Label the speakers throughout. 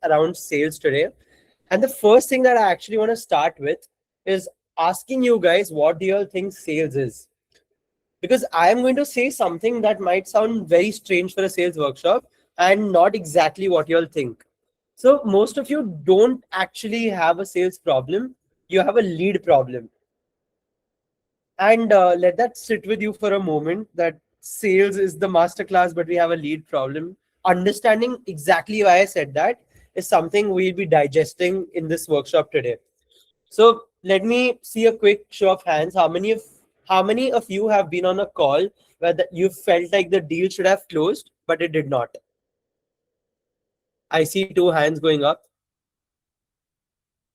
Speaker 1: around sales today. And the first thing that I actually want to start with is asking you guys, what do you all think sales is? Because I am going to say something that might sound very strange for a sales workshop and not exactly what you all think. So most of you don't actually have a sales problem. You have a lead problem. And let that sit with you for a moment, that sales is the masterclass, but we have a lead problem. Understanding exactly why I said that is something we'll be digesting in this workshop today. So let me see a quick show of hands. How many of you have been on a call where you felt like the deal should have closed, but it did not? I see 2 hands going up.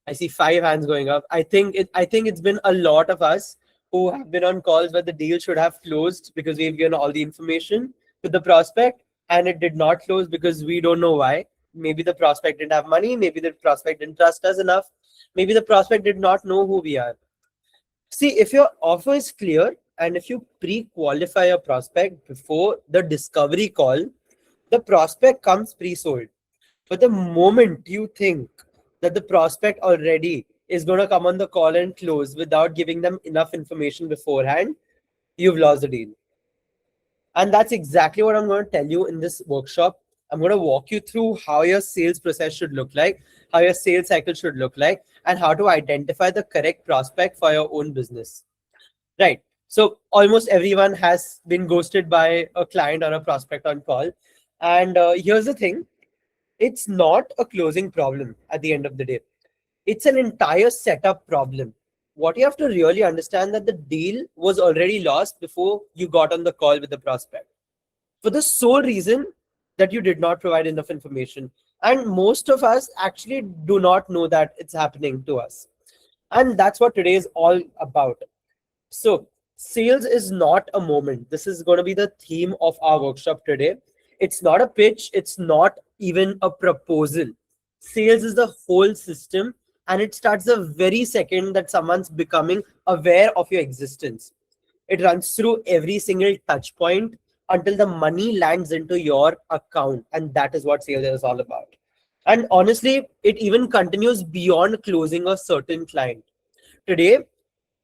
Speaker 1: I see 5 hands going up. I think it's been a lot of us who have been on calls where the deal should have closed because we've given all the information to the prospect and it did not close because we don't know why. Maybe the prospect didn't have money, maybe the prospect didn't trust us enough, maybe the prospect did not know who we are. See, if your offer is clear and if you pre-qualify a prospect before the discovery call, the prospect comes pre-sold. But the moment you think that the prospect already is going to come on the call and close without giving them enough information beforehand, you've lost the deal. And that's exactly what I'm going to tell you in this workshop. I'm going to walk you through how your sales process should look like, how your sales cycle should look like, and how to identify the correct prospect for your own business. Right. So almost everyone has been ghosted by a client or a prospect on call. And here's the thing. It's not a closing problem at the end of the day. It's an entire setup problem. What you have to really understand that the deal was already lost before you got on the call with the prospect, for the sole reason that you did not provide enough information. And most of us actually do not know that it's happening to us. And that's what today is all about. So sales is not a moment. This is going to be the theme of our workshop today. It's not a pitch. It's not even a proposal. Sales is the whole system, and it starts the very second that someone's becoming aware of your existence. It runs through every single touch point until the money lands into your account. And that is what sales is all about. And honestly, it even continues beyond closing a certain client. Today,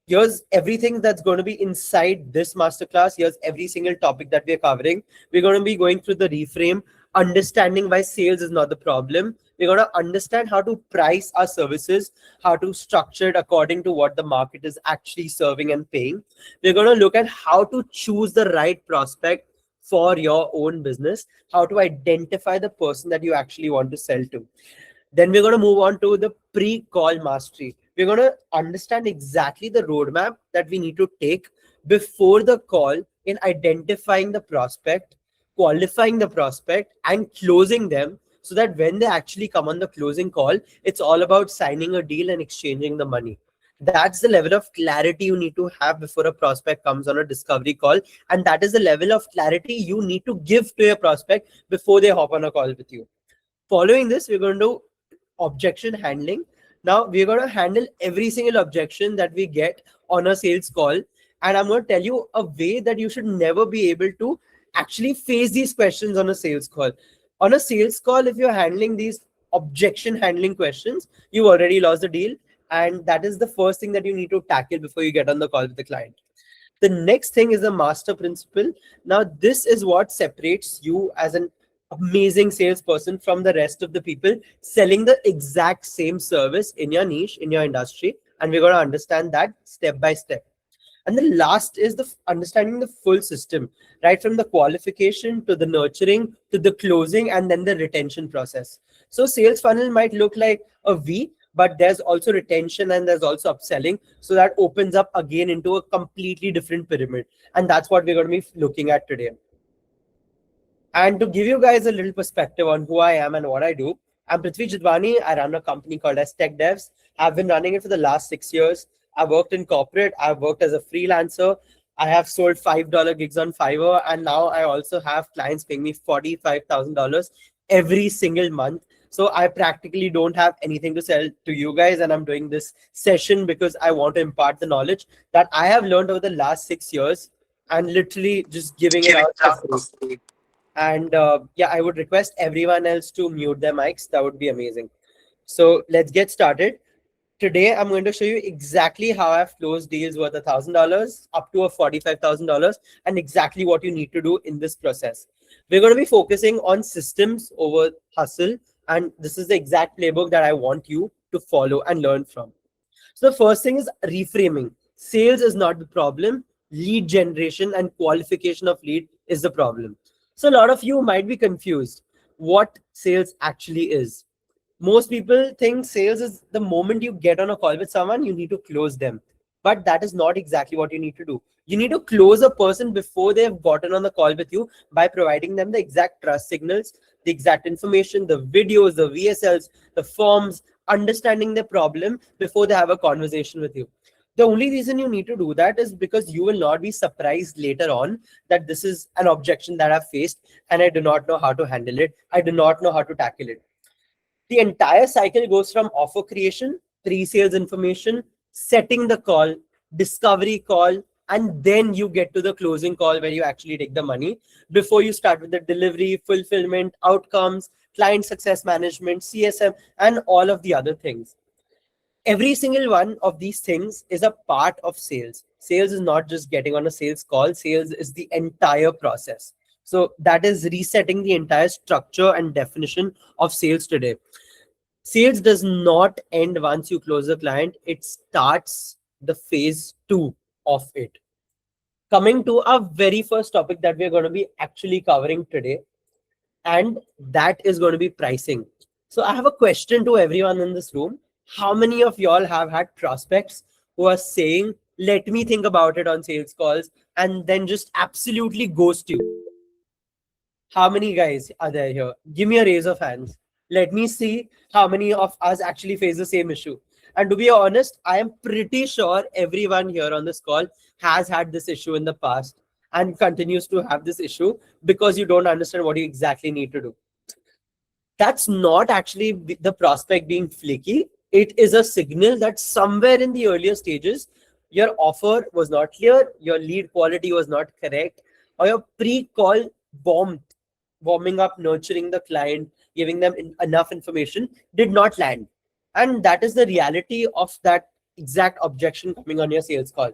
Speaker 1: here's everything that's going to be inside this masterclass. Here's every single topic that we're covering. We're going to be going through the reframe, understanding why sales is not the problem. We're going to understand how to price our services, how to structure it according to what the market is actually serving and paying. We're going to look at how to choose the right prospect for your own business, how to identify the person that you actually want to sell to. Then we're going to move on to the pre-call mastery. We're going to understand exactly the roadmap that we need to take before the call in identifying the prospect, qualifying the prospect, and closing them, so that when they actually come on the closing call, it's all about signing a deal and exchanging the money. That's the level of clarity you need to have before a prospect comes on a discovery call. And that is the level of clarity you need to give to your prospect before they hop on a call with you. Following this, we're going to do objection handling. Now we're going to handle every single objection that we get on a sales call. And I'm going to tell you a way that you should never be able to actually face these questions on a sales call. On a sales call, if you're handling these objection handling questions, you've already lost the deal. And that is the first thing that you need to tackle before you get on the call with the client. The next thing is the master principle. Now, this is what separates you as an amazing salesperson from the rest of the people selling the exact same service in your niche, in your industry. And we're going to understand that step by step. And the last is the understanding the full system, right from the qualification to the nurturing to the closing and then the retention process. So sales funnel might look like a V, but there's also retention and there's also upselling. So that opens up again into a completely different pyramid. And that's what we're going to be looking at today. And to give you guys a little perspective on who I am and what I do, I'm Prithvi Jidwani. I run a company called as Tech Devs. I've been running it for the last 6 years. I've worked in corporate. I've worked as a freelancer. I have sold $5 gigs on Fiverr. And now I also have clients paying me $45,000 every single month. So I practically don't have anything to sell to you guys. And I'm doing this session because I want to impart the knowledge that I have learned over the last 6 years and literally just giving it out for free. And yeah, I would request everyone else to mute their mics. That would be amazing. So let's get started. Today, I'm going to show you exactly how I've closed deals worth $1,000 up to a $45,000 and exactly what you need to do in this process. We're going to be focusing on systems over hustle. And this is the exact playbook that I want you to follow and learn from. So the first thing is reframing. Sales is not the problem. Lead generation and qualification of lead is the problem. So a lot of you might be confused what sales actually is. Most people think sales is the moment you get on a call with someone, you need to close them. But that is not exactly what you need to do. You need to close a person before they have gotten on the call with you by providing them the exact trust signals, the exact information, the videos, the VSLs, the forms, understanding the problem before they have a conversation with you. The only reason you need to do that is because you will not be surprised later on that this is an objection that I've faced and I do not know how to handle it. I do not know how to tackle it. The entire cycle goes from offer creation, pre-sales information, setting the call, discovery call, and then you get to the closing call where you actually take the money before you start with the delivery, fulfillment, outcomes, client success management, CSM, and all of the other things. Every single one of these things is a part of sales. Sales is not just getting on a sales call. Sales is the entire process. So that is resetting the entire structure and definition of sales today. Sales does not end once you close the client. It starts the phase two of it. Coming to our very first topic that we're going to be actually covering today, and that is going to be pricing. So I have a question to everyone in this room. How many of y'all have had prospects who are saying, let me think about it on sales calls, and then just absolutely ghost you? How many guys are there here? Give me a raise of hands. Let me see how many of us actually face the same issue. And to be honest, I am pretty sure everyone here on this call has had this issue in the past and continues to have this issue because you don't understand what you exactly need to do. That's not actually the prospect being flaky. It is a signal that somewhere in the earlier stages, your offer was not clear, your lead quality was not correct, or your pre-call warming up, nurturing the client, giving them enough information did not land. And that is the reality of that exact objection coming on your sales call.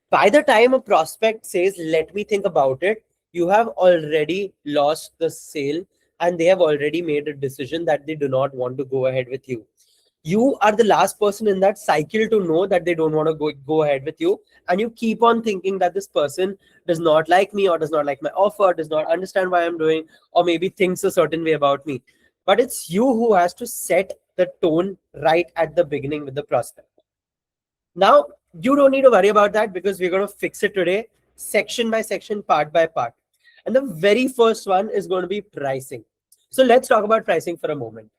Speaker 1: By the time a prospect says, let me think about it, you have already lost the sale and they have already made a decision that they do not want to go ahead with you. You are the last person in that cycle to know that they don't want to go ahead with you. And you keep on thinking that this person does not like me or does not like my offer, does not understand why I'm doing, or maybe thinks a certain way about me. But it's you who has to set the tone right at the beginning with the prospect. Now, you don't need to worry about that because we're going to fix it today, section by section, part by part. And the very first one is going to be pricing. So let's talk about pricing for a moment,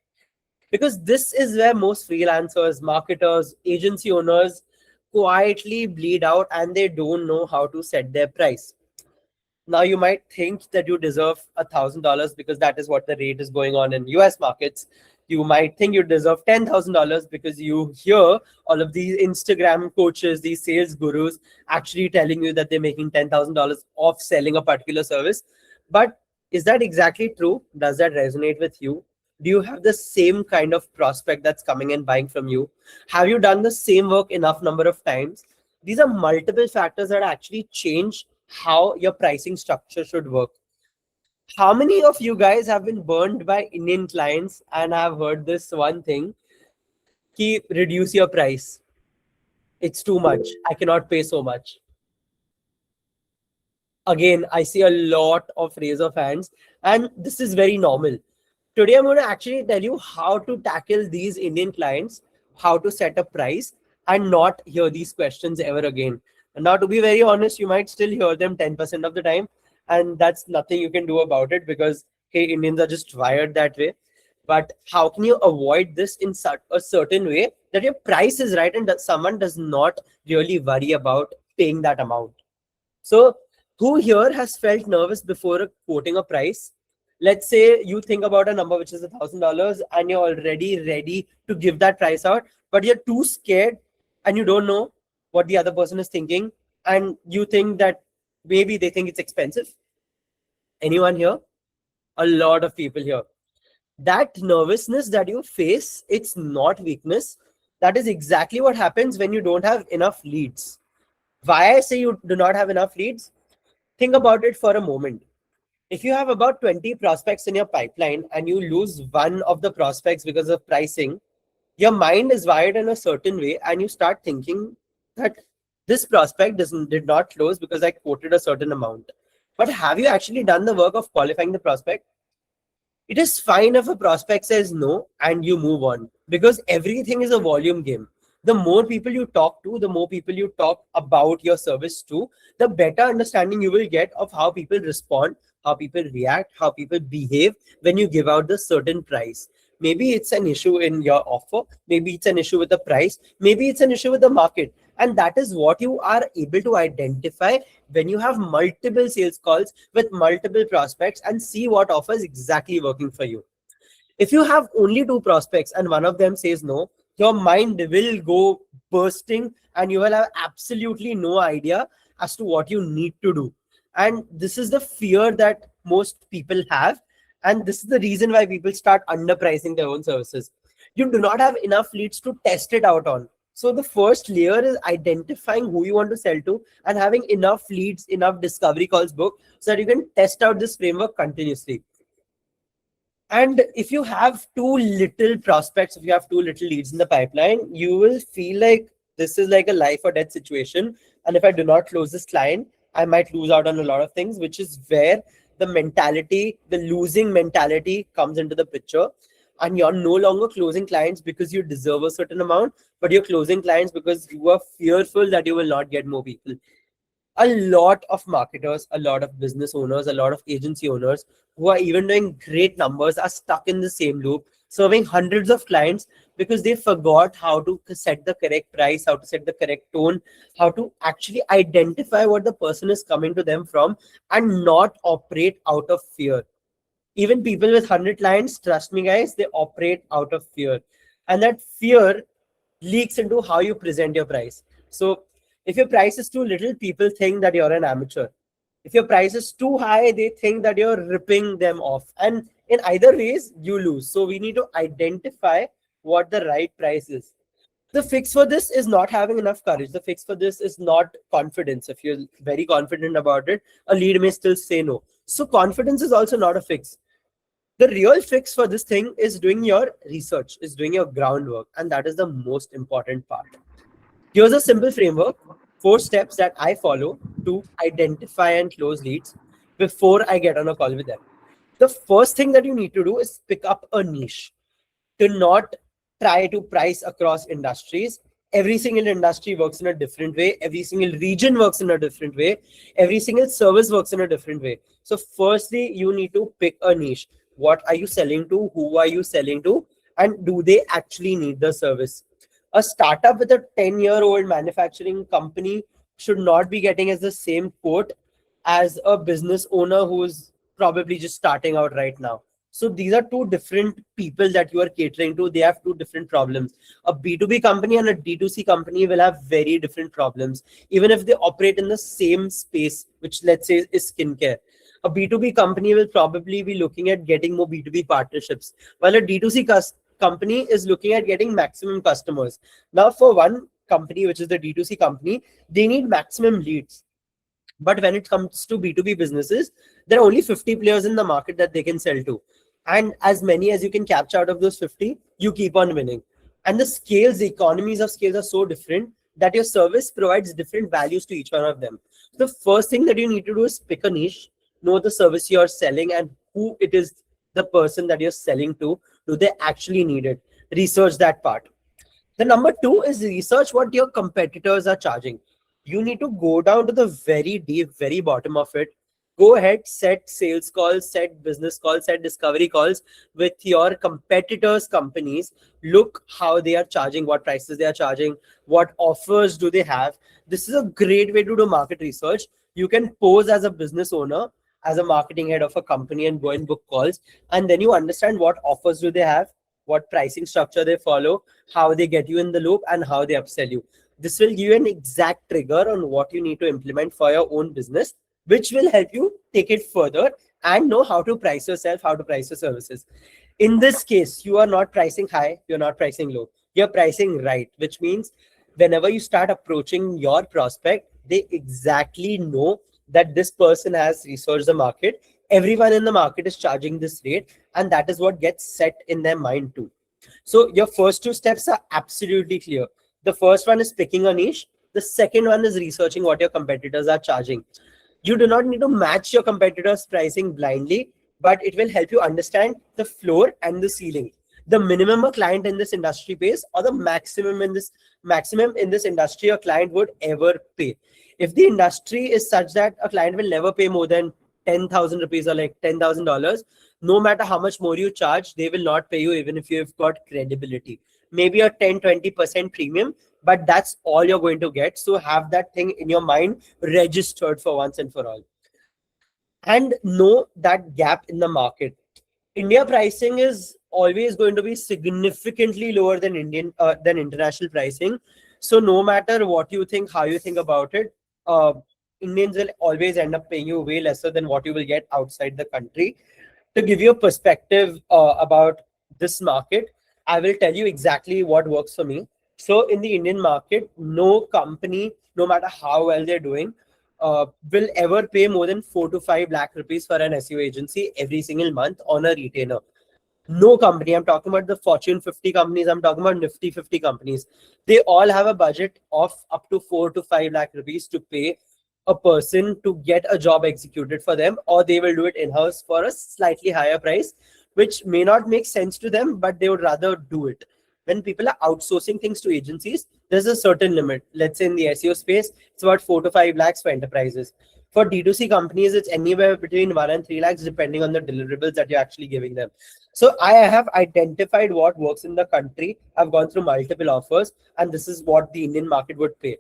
Speaker 1: because this is where most freelancers, marketers, agency owners quietly bleed out and they don't know how to set their price. Now you might think that you deserve $1,000 because that is what the rate is going on in US markets. You might think you deserve $10,000 because you hear all of these Instagram coaches, these sales gurus actually telling you that they're making $10,000 off selling a particular service. But is that exactly true? Does that resonate with you? Do you have the same kind of prospect that's coming and buying from you? Have you done the same work enough number of times? These are multiple factors that actually change how your pricing structure should work. How many of you guys have been burned by Indian clients and have heard this one thing, ki reduce your price. It's too much. I cannot pay so much. Again, I see a lot of raise of hands, and this is very normal. Today, I'm going to actually tell you how to tackle these Indian clients, how to set a price, and not hear these questions ever again. And now, to be very honest, you might still hear them 10% of the time, and that's nothing you can do about it because, hey, Indians are just wired that way. But how can you avoid this in a certain way that your price is right and that someone does not really worry about paying that amount? So, who here has felt nervous before quoting a price? Let's say you think about a number which is $1,000 and you're already ready to give that price out, but you're too scared and you don't know what the other person is thinking, and you think that maybe they think it's expensive. Anyone here? A lot of people here. That nervousness that you face, it's not weakness. That is exactly what happens when you don't have enough leads. Why I say you do not have enough leads? Think about it for a moment. If you have about 20 prospects in your pipeline and you lose one of the prospects because of pricing, your mind is wired in a certain way and you start thinking that this prospect did not close because I quoted a certain amount. But have you actually done the work of qualifying the prospect? It is fine if a prospect says no and you move on, because everything is a volume game. The more people you talk to, the more people you talk about your service to, the better understanding you will get of how people respond, how people react, how people behave when you give out the certain price. Maybe it's an issue in your offer, maybe it's an issue with the price, maybe it's an issue with the market. And that is what you are able to identify when you have multiple sales calls with multiple prospects and see what offer is exactly working for you. If you have only two prospects and one of them says no, your mind will go bursting and you will have absolutely no idea as to what you need to do. And this is the fear that most people have. And this is the reason why people start underpricing their own services. You do not have enough leads to test it out on. So the first layer is identifying who you want to sell to and having enough leads, enough discovery calls booked so that you can test out this framework continuously. And if you have too little prospects, if you have too little leads in the pipeline, you will feel like this is like a life or death situation. And if I do not close this client, I might lose out on a lot of things, which is where the mentality, the losing mentality comes into the picture. And you're no longer closing clients because you deserve a certain amount, but you're closing clients because you are fearful that you will not get more people. A lot of marketers, a lot of business owners, a lot of agency owners who are even doing great numbers are stuck in the same loop, serving hundreds of clients because they forgot how to set the correct price, how to set the correct tone, how to actually identify what the person is coming to them from and not operate out of fear. Even people with 100 clients, trust me guys, they operate out of fear. And that fear leaks into how you present your price. So if your price is too little, people think that you're an amateur. If your price is too high, they think that you're ripping them off. And in either ways, you lose. So we need to identify what the right price is. The fix for this is not having enough courage. The fix for this is not confidence. If you're very confident about it, a lead may still say no. So confidence is also not a fix. The real fix for this thing is doing your research, is doing your groundwork. And that is the most important part. Here's a simple framework, 4 steps that I follow to identify and close leads before I get on a call with them. The first thing that you need to do is pick up a niche. Do not try to price across industries. Every single industry works in a different way. Every single region works in a different way. Every single service works in a different way. So firstly, you need to pick a niche. What are you selling to? Who are you selling to? And do they actually need the service? A startup with a 10-year-old manufacturing company should not be getting as the same quote as a business owner who's probably just starting out right now. So these are two different people that you are catering to. They have two different problems. A B2B company and a D2C company will have very different problems, even if they operate in the same space, which let's say is skincare. A B2B company will probably be looking at getting more B2B partnerships, while a D2C company is looking at getting maximum customers. Now, for one company, which is the D2C company, they need maximum leads. But when it comes to B2B businesses, there are only 50 players in the market that they can sell to. And as many as you can capture out of those 50, you keep on winning. And the scales, the economies of scales are so different that your service provides different values to each one of them. The first thing that you need to do is pick a niche, know the service you're selling and who it is, the person that you're selling to. Do they actually need it? Research that part. The number 2 is research what your competitors are charging. You need to go down to the very deep, very bottom of it. Go ahead, set sales calls, set business calls, set discovery calls with your competitors' companies. Look how they are charging, what prices they are charging, what offers do they have. This is a great way to do market research. You can pose as a business owner, as a marketing head of a company and go and book calls. And then you understand what offers do they have, what pricing structure they follow, how they get you in the loop, and how they upsell you. This will give you an exact trigger on what you need to implement for your own business, which will help you take it further and know how to price yourself, how to price your services. In this case, you are not pricing high, you're not pricing low, you're pricing right, which means whenever you start approaching your prospect, they exactly know that this person has researched the market. Everyone in the market is charging this rate, and that is what gets set in their mind too. So your first two steps are absolutely clear. The first one is picking a niche. The second one is researching what your competitors are charging. You do not need to match your competitors' pricing blindly, but it will help you understand the floor and the ceiling. The minimum a client in this industry pays, or the maximum in this industry a client would ever pay. If the industry is such that a client will never pay more than 10,000 rupees or like $10,000, no matter how much more you charge, they will not pay you even if you've got credibility. Maybe a 10-20% premium, but that's all you're going to get. So have that thing in your mind registered for once and for all. And know that gap in the market. India pricing is always going to be significantly lower than than international pricing. So no matter what you think, how you think about it, uh, Indians will always end up paying you way lesser than what you will get outside the country. To give you a perspective about this market, I will tell you exactly what works for me. So in the Indian market, no company, no matter how well they're doing, will ever pay more than 4 to 5 lakh rupees for an SEO agency every single month on a retainer. No company, I'm talking about the Fortune 50 companies, I'm talking about Nifty 50 companies. They all have a budget of up to 4 to 5 lakh rupees to pay a person to get a job executed for them, or they will do it in-house for a slightly higher price, which may not make sense to them, but they would rather do it. When people are outsourcing things to agencies, there's a certain limit. Let's say in the SEO space, it's about 4 to 5 lakhs for enterprises. For D2C companies, it's anywhere between 1 and 3 lakhs, depending on the deliverables that you're actually giving them. So I have identified what works in the country. I've gone through multiple offers, and this is what the Indian market would pay.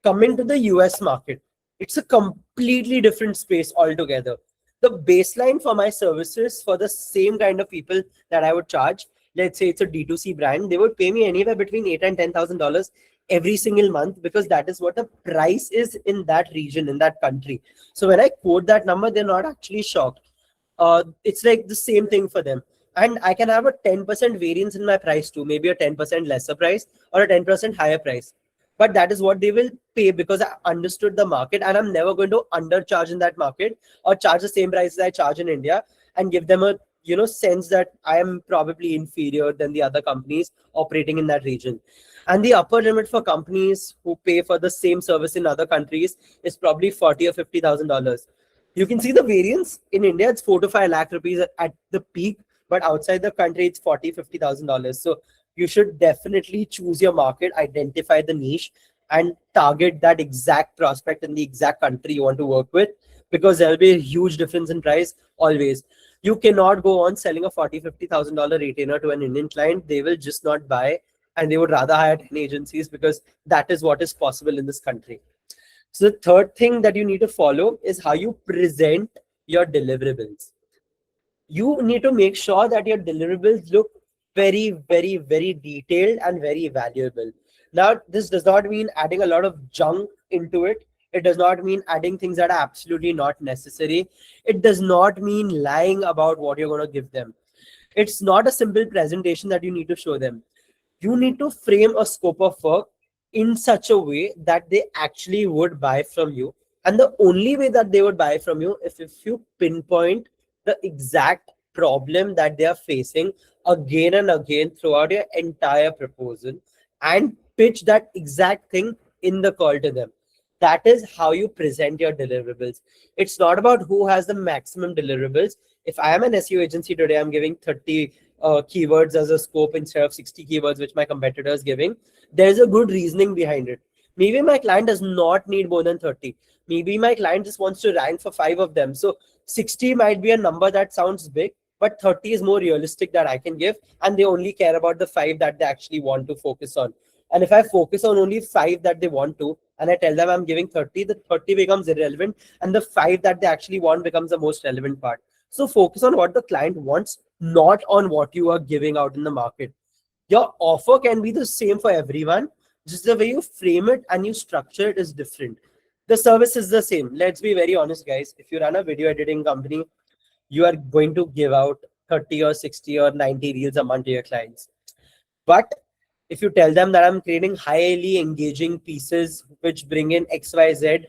Speaker 1: Coming to the US market, it's a completely different space altogether. The baseline for my services for the same kind of people that I would charge, let's say it's a D2C brand, they would pay me anywhere between $8,000 and $10,000 every single month, because that is what the price is in that region, in that country. So when I quote that number, they're not actually shocked. It's like the same thing for them. And I can have a 10% variance in my price too, maybe a 10% lesser price or a 10% higher price. But that is what they will pay, because I understood the market, and I'm never going to undercharge in that market or charge the same price as I charge in India and give them a sense that I am probably inferior than the other companies operating in that region. And the upper limit for companies who pay for the same service in other countries is probably 40 or $50,000. You can see the variance. In India, it's 4 to 5 lakh rupees at the peak, but outside the country, it's 40, $50,000. So you should definitely choose your market, identify the niche, and target that exact prospect in the exact country you want to work with, because there'll be a huge difference in price always. You cannot go on selling a $40, $50,000 retainer to an Indian client. They will just not buy, and they would rather hire 10 agencies, because that is what is possible in this country. So the third thing that you need to follow is how you present your deliverables. You need to make sure that your deliverables look very, very, very detailed and very valuable. Now, this does not mean adding a lot of junk into it. It does not mean adding things that are absolutely not necessary. It does not mean lying about what you're going to give them. It's not a simple presentation that you need to show them. You need to frame a scope of work in such a way that they actually would buy from you. And the only way that they would buy from you is if you pinpoint the exact problem that they are facing again and again throughout your entire proposal, and pitch that exact thing in the call to them. That is how you present your deliverables. It's not about who has the maximum deliverables. If I am an SEO agency today, I'm giving 30 keywords as a scope instead of 60 keywords, which my competitor is giving. There's a good reasoning behind it. Maybe my client does not need more than 30. Maybe my client just wants to rank for 5 of them. So 60 might be a number that sounds big, but 30 is more realistic that I can give, and they only care about the 5 that they actually want to focus on. And if I focus on only 5 that they want to, and I tell them I'm giving 30, the 30 becomes irrelevant, and the 5 that they actually want becomes the most relevant part. So focus on what the client wants, not on what you are giving out in the market. Your offer can be the same for everyone, just the way you frame it and you structure it is different. The service is the same. Let's be very honest, guys. If you run a video editing company, you are going to give out 30 or 60 or 90 reels a month to your clients. But if you tell them that I'm creating highly engaging pieces which bring in XYZ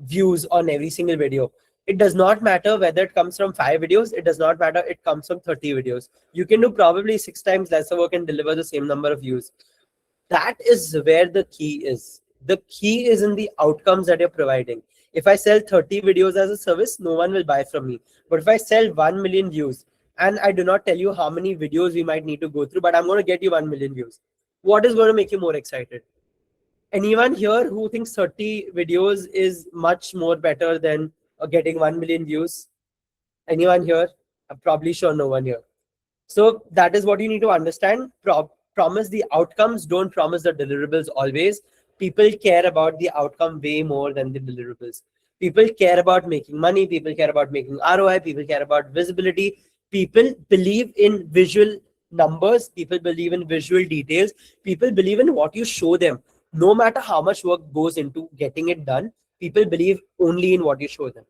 Speaker 1: views on every single video, it does not matter whether it comes from 5 videos, it does not matter it comes from 30 videos. You can do probably 6 times lesser work and deliver the same number of views. That is where the key is. The key is in the outcomes that you're providing. If I sell 30 videos as a service, no one will buy from me. But if I sell 1 million views, and I do not tell you how many videos we might need to go through, but I'm going to get you 1 million views, what is going to make you more excited? Anyone here who thinks 30 videos is much more better than getting 1 million views? Anyone here? I'm probably sure no one here. So that is what you need to understand. Promise the outcomes, don't promise the deliverables always. People care about the outcome way more than the deliverables. People care about making money. People care about making ROI. People care about visibility. People believe in visual numbers. People believe in visual details. People believe in what you show them. No matter how much work goes into getting it done, people believe only in what you show them.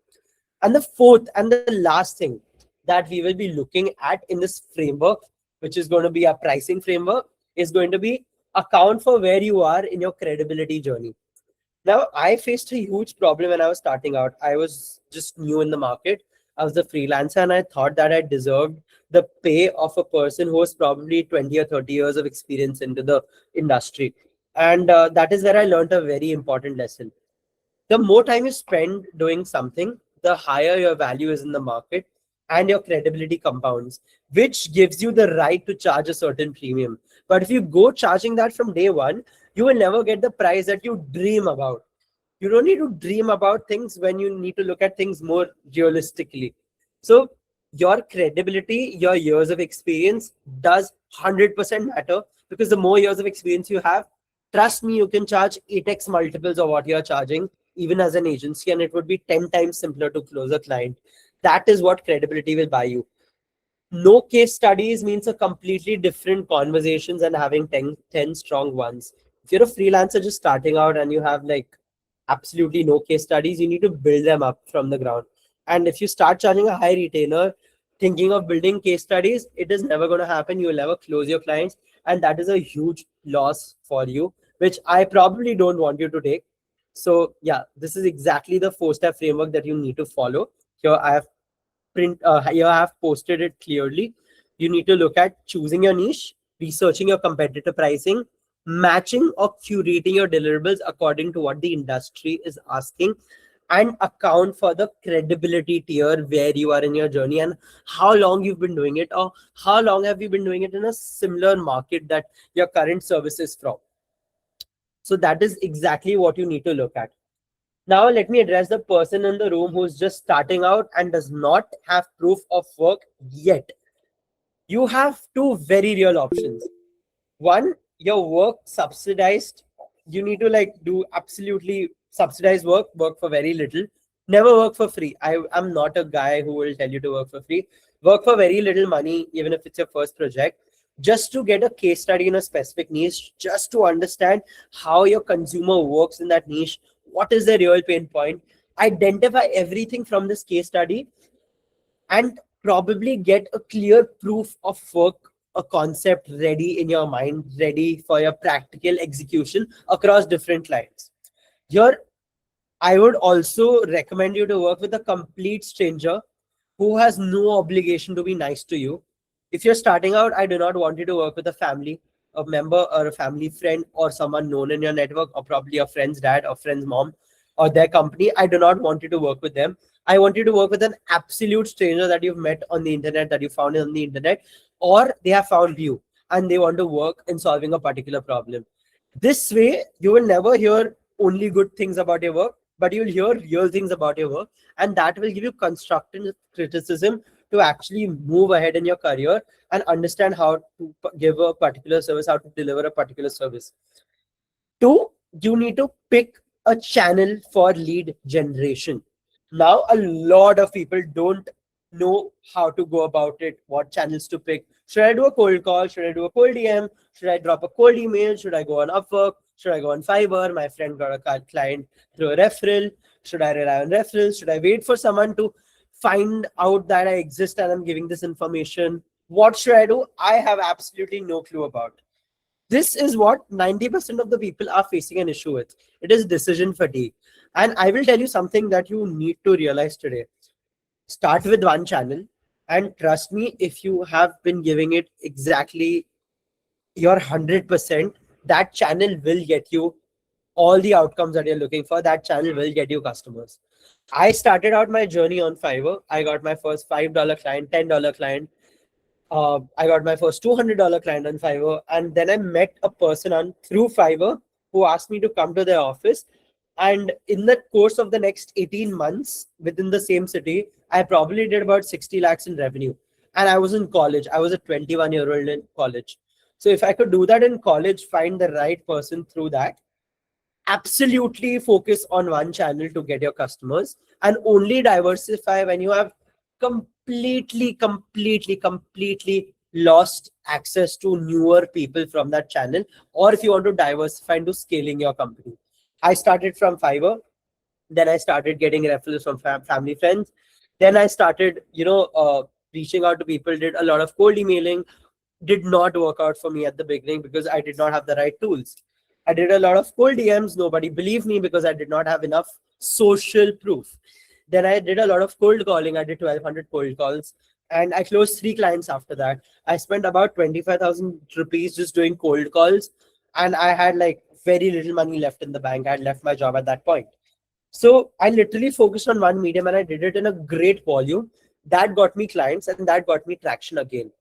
Speaker 1: And the fourth and the last thing that we will be looking at in this framework, which is going to be a pricing framework, is going to be account for where you are in your credibility journey. Now, I faced a huge problem when I was starting out. I was just new in the market. I was a freelancer and I thought that I deserved the pay of a person who was probably 20 or 30 years of experience into the industry. And that is where I learned a very important lesson. The more time you spend doing something, the higher your value is in the market and your credibility compounds, which gives you the right to charge a certain premium. But if you go charging that from day one, you will never get the price that you dream about. You don't need to dream about things when you need to look at things more realistically. So your credibility, your years of experience does 100% matter, because the more years of experience you have, trust me, you can charge 8x multiples of what you're charging even as an agency, and it would be 10 times simpler to close a client. That is what credibility will buy you. No case studies means a completely different conversations and having 10 strong ones. If you're a freelancer just starting out and you have like absolutely no case studies, you need to build them up from the ground. And if you start charging a high retainer thinking of building case studies, it is never going to happen. You will never close your clients, and that is a huge loss for you, which I probably don't want you to take. So yeah, this is exactly the 4-step framework that you need to follow. Here I have here I have posted it clearly. You need to look at choosing your niche, researching your competitor pricing, matching or curating your deliverables according to what the industry is asking, and account for the credibility tier where you are in your journey and how long you've been doing it, or how long have you been doing it in a similar market that your current service is from. So that is exactly what you need to look at. Now, let me address the person in the room who's just starting out and does not have proof of work yet. You have two very real options. One, your work subsidized. You need to like do absolutely subsidized work for very little. Never work for free. I'm not a guy who will tell you to work for free. Work for very little money, even if it's your first project, just to get a case study in a specific niche, just to understand how your consumer works in that niche. What is the real pain point? Identify everything from this case study and probably get a clear proof of work, a concept ready in your mind, ready for your practical execution across different clients. Here, I would also recommend you to work with a complete stranger who has no obligation to be nice to you. If you're starting out, I do not want you to work with a family, a member or a family friend or someone known in your network, or probably a friend's dad or friend's mom or their company. I do not want you to work with them. I want you to work with an absolute stranger that you've met on the internet, that you found on the internet, or they have found you and they want to work in solving a particular problem. This way, you will never hear only good things about your work, but you'll hear real things about your work, and that will give you constructive criticism to actually move ahead in your career and understand how to give a particular service, how to deliver a particular service. Two, you need to pick a channel for lead generation. Now, a lot of people don't know how to go about it, what channels to pick. Should I do a cold call? Should I do a cold DM? Should I drop a cold email? Should I go on Upwork? Should I go on Fiverr? My friend got a client through a referral. Should I rely on referrals? Should I wait for someone to find out that I exist and I'm giving this information. What should I do? I have absolutely no clue about. This is what 90% of the people are facing an issue with. It is decision fatigue. And I will tell you something that you need to realize today. Start with one channel, and trust me, if you have been giving it exactly your 100%, that channel will get you all the outcomes that you're looking for. That channel will get you customers. I started out my journey on Fiverr. I got my first $5 client, $10 client. I got my first $200 client on Fiverr, and then I met a person on through Fiverr who asked me to come to their office. And in the course of the next 18 months within the same city, I probably did about 60 lakhs in revenue. And I was in college. I was a 21-year-old in college. So if I could do that in college, find the right person through that, absolutely focus on one channel to get your customers, and only diversify when you have completely lost access to newer people from that channel, or if you want to diversify into scaling your company. I started from Fiverr, then I started getting referrals from family friends, then I started reaching out to people, did a lot of cold emailing. Did not work out for me at the beginning because I did not have the right tools. I did a lot of cold DMs. Nobody believed me because I did not have enough social proof. Then I did a lot of cold calling. I did 1,200 cold calls, and I closed 3 clients after that. I spent about 25,000 rupees just doing cold calls, and I had like very little money left in the bank. I had left my job at that point. So I literally focused on one medium and I did it in a great volume. That got me clients and that got me traction again.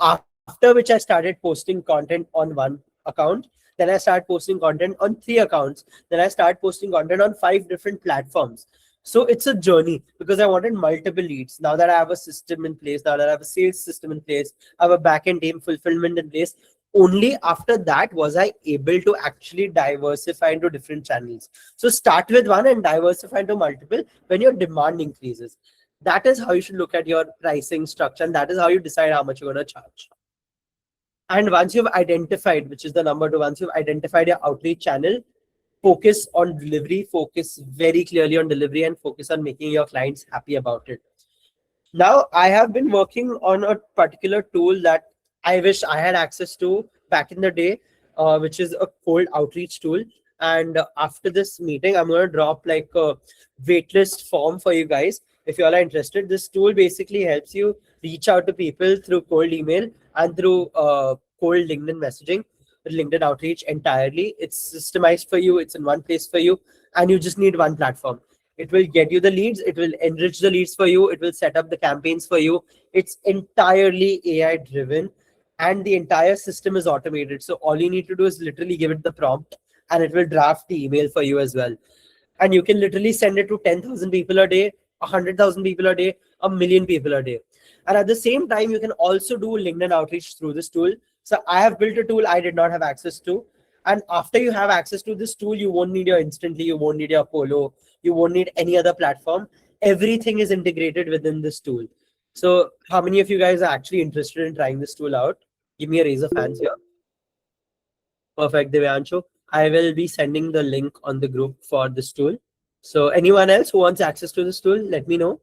Speaker 1: After which I started posting content on one account. Then I started posting content on 3 accounts. Then I started posting content on 5 different platforms. So it's a journey because I wanted multiple leads. Now that I have a system in place, now that I have a sales system in place, I have a backend team fulfillment in place. Only after that was I able to actually diversify into different channels. So start with one and diversify into multiple when your demand increases. That is how you should look at your pricing structure, and that is how you decide how much you're going to charge. And once you've identified, which is the number 2, once you've identified your outreach channel, focus on delivery, focus very clearly on delivery, and focus on making your clients happy about it. Now, I have been working on a particular tool that I wish I had access to back in the day, which is a cold outreach tool. And after this meeting, I'm going to drop like a waitlist form for you guys. If you all are interested, this tool basically helps you reach out to people through cold email and through cold LinkedIn messaging, LinkedIn outreach entirely. It's systemized for you. It's in one place for you. And you just need one platform. It will get you the leads. It will enrich the leads for you. It will set up the campaigns for you. It's entirely AI driven and the entire system is automated. So all you need to do is literally give it the prompt and it will draft the email for you as well. And you can literally send it to 10,000 people a day, 100,000 people a day, a million people a day. And at the same time, you can also do LinkedIn outreach through this tool. So I have built a tool I did not have access to. And after you have access to this tool, you won't need your Instantly, you won't need your Apollo, you won't need any other platform. Everything is integrated within this tool. So how many of you guys are actually interested in trying this tool out? Give me a raise of hands here. Perfect, Divyanshu. I will be sending the link on the group for this tool. So anyone else who wants access to this tool, let me know.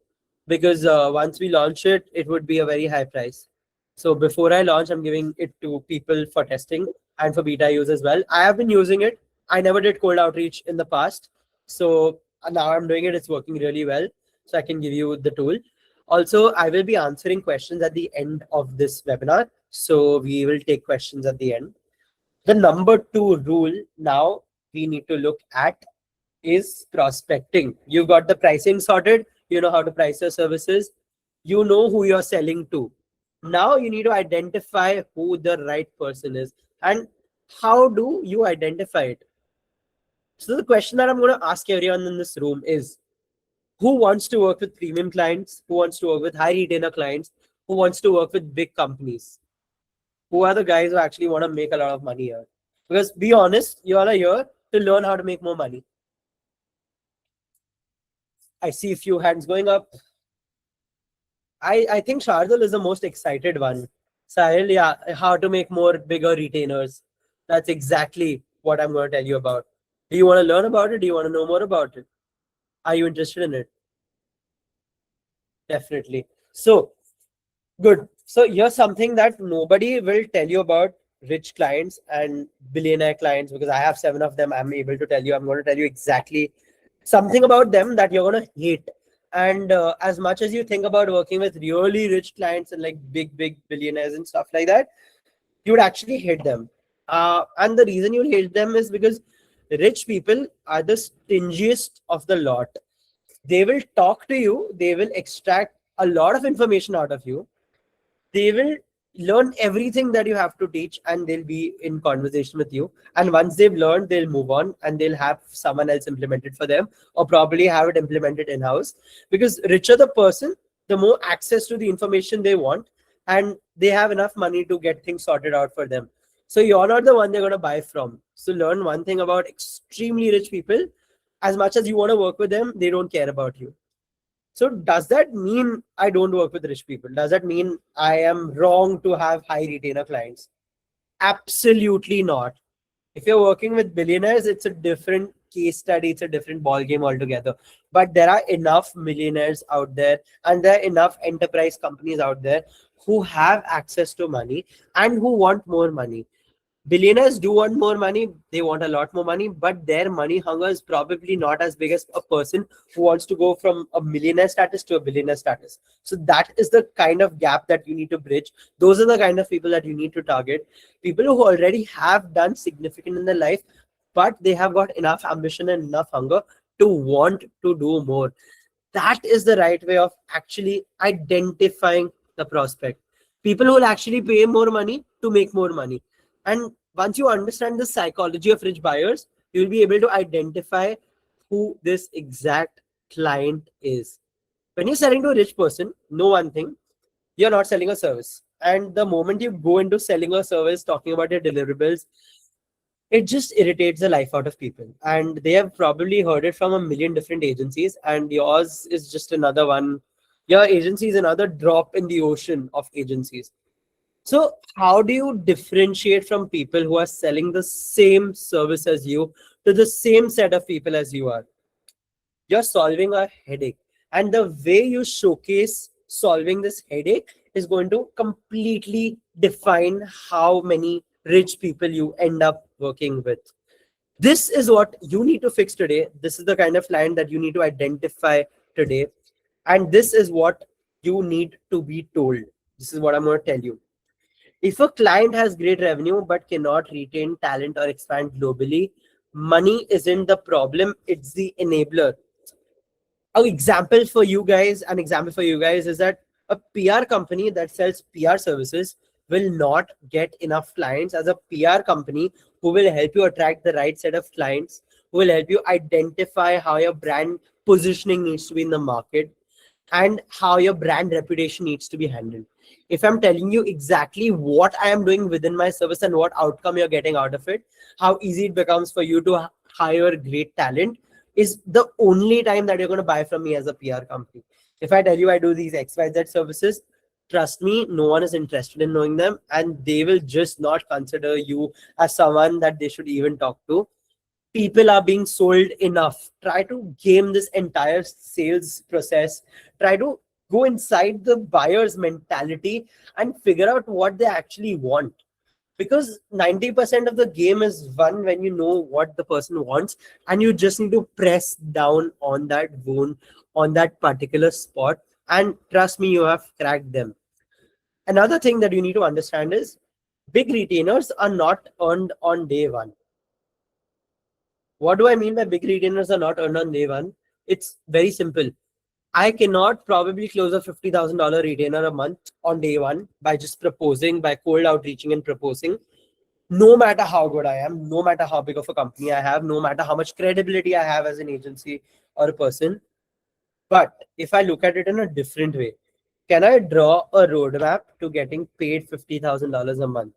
Speaker 1: Because once we launch it, it would be a very high price. So before I launch, I'm giving it to people for testing and for beta use as well. I have been using it. I never did cold outreach in the past. So now I'm doing it. It's working really well. So I can give you the tool. Also, I will be answering questions at the end of this webinar. So we will take questions at the end. The number 2 rule now we need to look at is prospecting. You've got the pricing sorted. You know how to price your services. You know who you're selling to. Now you need to identify who the right person is. And how do you identify it? So the question that I'm going to ask everyone in this room is, who wants to work with premium clients? Who wants to work with high retainer clients? Who wants to work with big companies? Who are the guys who actually want to make a lot of money here? Because be honest, you all are here to learn how to make more money. I see a few hands going up. I think Shardul is the most excited one. Sahil, yeah, how to make more bigger retainers. That's exactly what I'm going to tell you about. Do you want to learn about it? Do you want to know more about it? Are you interested in it? Definitely. So good. So here's something that nobody will tell you about rich clients and billionaire clients, because I have seven of them. I'm able to tell you. I'm going to tell you exactly something about them that you're going to hate. And as much as you think about working with really rich clients and like big billionaires and stuff like that, you would actually hate them. And the reason you hate them is because rich people are the stingiest of the lot. They will talk to you, they will extract a lot of information out of you, they will learn everything that you have to teach, and they'll be in conversation with you, and once they've learned, they'll move on and they'll have someone else implement it for them, or probably have it implemented in house, because richer the person, the more access to the information they want, and they have enough money to get things sorted out for them. So you're not the one they're going to buy from. So learn one thing about extremely rich people: as much as you want to work with them, they don't care about you. So does that mean I don't work with rich people? Does that mean I am wrong to have high retainer clients? Absolutely not. If you're working with billionaires, it's a different case study, it's a different ball game altogether. But there are enough millionaires out there, and there are enough enterprise companies out there who have access to money and who want more money. Billionaires do want more money, they want a lot more money, but their money hunger is probably not as big as a person who wants to go from a millionaire status to a billionaire status. So that is the kind of gap that you need to bridge. Those are the kind of people that you need to target. People who already have done significant in their life, but they have got enough ambition and enough hunger to want to do more. That is the right way of actually identifying the prospect. People who will actually pay more money to make more money. And once you understand the psychology of rich buyers, you will be able to identify who this exact client is. When you're selling to a rich person, know one thing: you're not selling a service. And the moment you go into selling a service, talking about your deliverables, it just irritates the life out of people. And they have probably heard it from a million different agencies, and yours is just another one. Your agency is another drop in the ocean of agencies. So how do you differentiate from people who are selling the same service as you to the same set of people as you are? You're solving a headache, and the way you showcase solving this headache is going to completely define how many rich people you end up working with. This is what you need to fix today. This is the kind of client that you need to identify today, and this is what you need to be told. This is what I'm going to tell you. If a client has great revenue but cannot retain talent or expand globally, money isn't the problem, it's the enabler. An example for you guys is that a PR company that sells PR services will not get enough clients as a PR company who will help you attract the right set of clients, who will help you identify how your brand positioning needs to be in the market and how your brand reputation needs to be handled. If I'm telling you exactly what I am doing within my service and what outcome you're getting out of it, how easy it becomes for you to hire great talent, is the only time that you're going to buy from me as a PR company. If I tell you I do these XYZ services, trust me, no one is interested in knowing them, and they will just not consider you as someone that they should even talk to. People are being sold enough. Try to game this entire sales process. Try to go inside the buyer's mentality and figure out what they actually want, because 90% of the game is won when you know what the person wants, and you just need to press down on that bone, on that particular spot, and trust me, you have cracked them. Another thing that you need to understand is big retainers are not earned on day one. What do I mean by big retainers are not earned on day one? It's very simple. I cannot probably close a $50,000 retainer a month on day one by just proposing, by cold outreaching and proposing. No matter how good I am, no matter how big of a company I have, no matter how much credibility I have as an agency or a person. But if I look at it in a different way, can I draw a roadmap to getting paid $50,000 a month?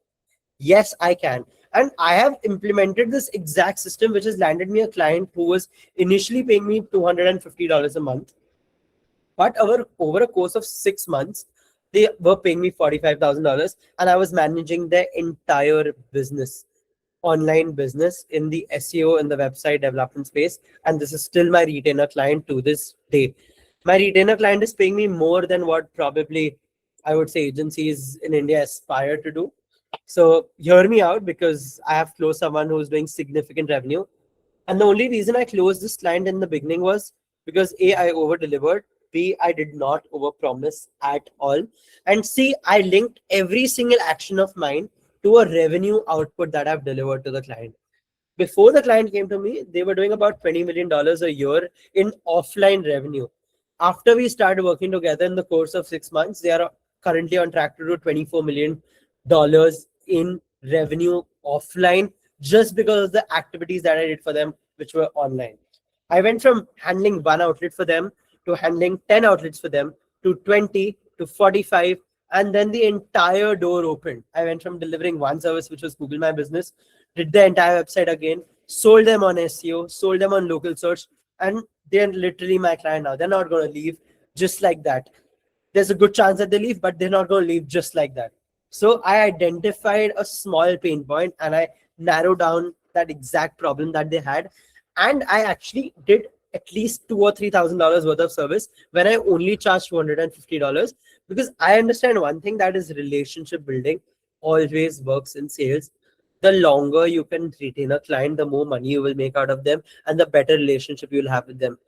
Speaker 1: Yes, I can. And I have implemented this exact system, which has landed me a client who was initially paying me $250 a month. But over a course of 6 months, they were paying me $45,000, and I was managing their entire business, online business in the SEO and the website development space. And this is still my retainer client to this day. My retainer client is paying me more than what probably I would say agencies in India aspire to do. So hear me out, because I have closed someone who's doing significant revenue. And the only reason I closed this client in the beginning was because A, I over delivered, B, I did not over promise at all, and C, I linked every single action of mine to a revenue output that I've delivered to the client. Before the client came to me, they were doing about $20 million a year in offline revenue. After we started working together in the course of 6 months, they are currently on track to do $24 million in revenue offline, just because of the activities that I did for them, which were online. I went from handling one outlet for them to handling 10 outlets for them to 20 to 45. And then the entire door opened. I went from delivering one service, which was Google My Business, did the entire website again, sold them on SEO, sold them on local search, and they're literally my client now. They're not going to leave just like that. There's a good chance that they leave, but they're not going to leave just like that. So I identified a small pain point and I narrowed down that exact problem that they had. And I actually did at least $2,000 or $3,000 worth of service when I only charged $250, because I understand one thing, that is relationship building always works in sales. The longer you can retain a client, the more money you will make out of them and the better relationship you'll have with them.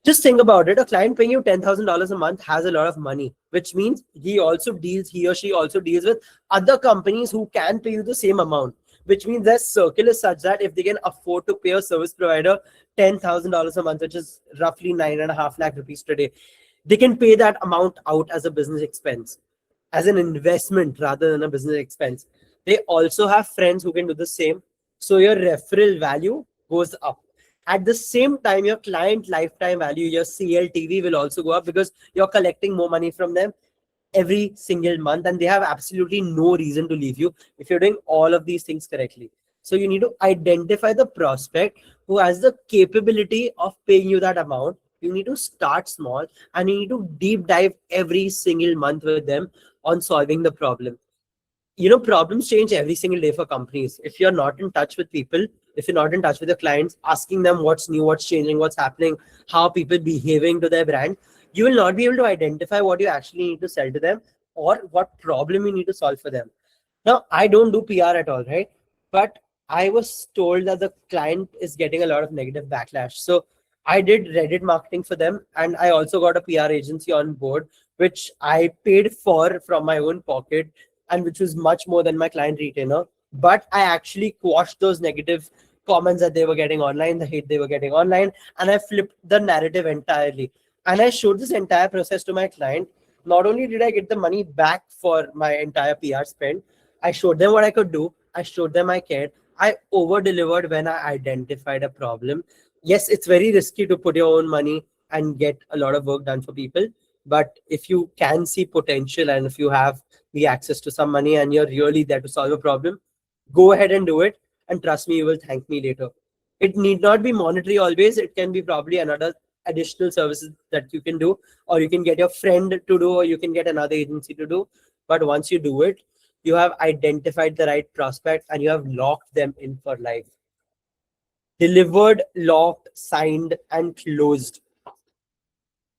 Speaker 1: Just think about it. A client paying you $10,000 a month has a lot of money, which means he or she also deals with other companies who can pay you the same amount, which means their circle is such that if they can afford to pay a service provider $10,000 a month, which is roughly 9.5 lakh rupees today, they can pay that amount out as a business expense, as an investment rather than a business expense. They also have friends who can do the same. So your referral value goes up. At the same time, your client lifetime value, your CLTV, will also go up because you're collecting more money from them every single month, and they have absolutely no reason to leave you if you're doing all of these things correctly. So you need to identify the prospect who has the capability of paying you that amount. You need to start small and you need to deep dive every single month with them on solving the problem. Problems change every single day for companies. If you're not in touch with people, if you're not in touch with your clients, asking them what's new, what's changing, what's happening, how people behaving to their brand, you will not be able to identify what you actually need to sell to them or what problem you need to solve for them. Now, I don't do PR at all, right? But I was told that the client is getting a lot of negative backlash. So I did Reddit marketing for them, and I also got a PR agency on board, which I paid for from my own pocket, and which was much more than my client retainer. But I actually quashed those negative comments that they were getting online, the hate they were getting online, and I flipped the narrative entirely. And I showed this entire process to my client. Not only did I get the money back for my entire PR spend, I showed them what I could do. I showed them I cared. I over delivered when I identified a problem. Yes, it's very risky to put your own money and get a lot of work done for people. But if you can see potential and if you have the access to some money and you're really there to solve a problem, go ahead and do it. And trust me, you will thank me later. It need not be monetary always. It can be probably another additional services that you can do, or you can get your friend to do, or you can get another agency to do. But once you do it, you have identified the right prospect and you have locked them in for life. Delivered, locked, signed, and closed.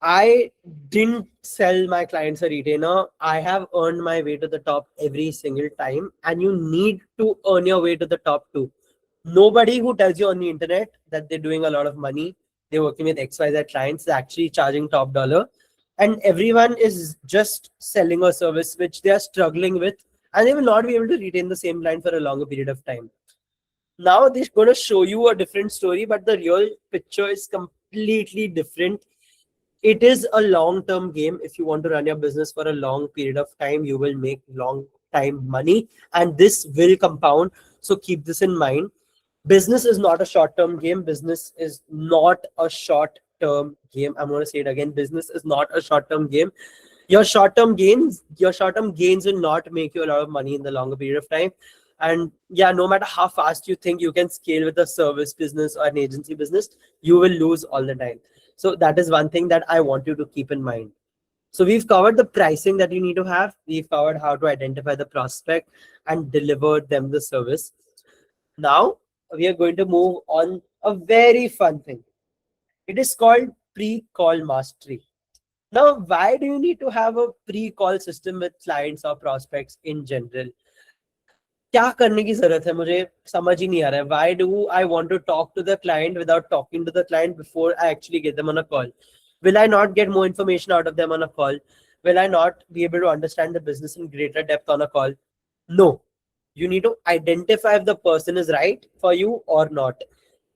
Speaker 1: I didn't sell my clients a retainer. I have earned my way to the top every single time, and you need to earn your way to the top too. Nobody who tells you on the internet that they're doing a lot of money, they're working with XYZ clients, they're actually charging top dollar. And everyone is just selling a service which they are struggling with, and they will not be able to retain the same client for a longer period of time. Now they're going to show you a different story, but the real picture is completely different. It is a long-term game. If you want to run your business for a long period of time, you will make long time money, and this will compound. So keep this in mind. Business is not a short-term game. Business is not a short-term game. I'm going to say it again. Business is not a short-term game. Your short-term gains will not make you a lot of money in the longer period of time. And yeah, no matter how fast you think you can scale with a service business or an agency business, you will lose all the time. So that is one thing that I want you to keep in mind. So we've covered the pricing that you need to have. We've covered how to identify the prospect and deliver them the service. Now we are going to move on a very fun thing. It is called pre-call mastery. Now, why do you need to have a pre-call system with clients or prospects in general? क्या करने की जरूरत है मुझे समझ ही नहीं आ रहा है. Why do I want to talk to the client without talking to the client before I actually get them on a call? Will I not get more information out of them on a call? Will I not be able to understand the business in greater depth on a call? No. You need to identify if the person is right for you or not.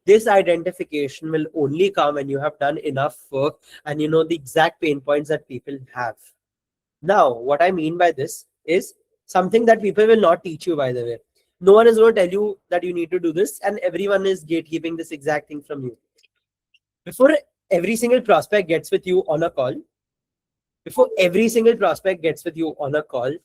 Speaker 1: This identification will only come when you have done enough work and you know the exact pain points that people have. Now, what I mean by this is something that people will not teach you, by the way. No one is going to tell you that you need to do this, and everyone is gatekeeping this exact thing from you. Before every single prospect gets with you on a call, before every single prospect gets with you on a call,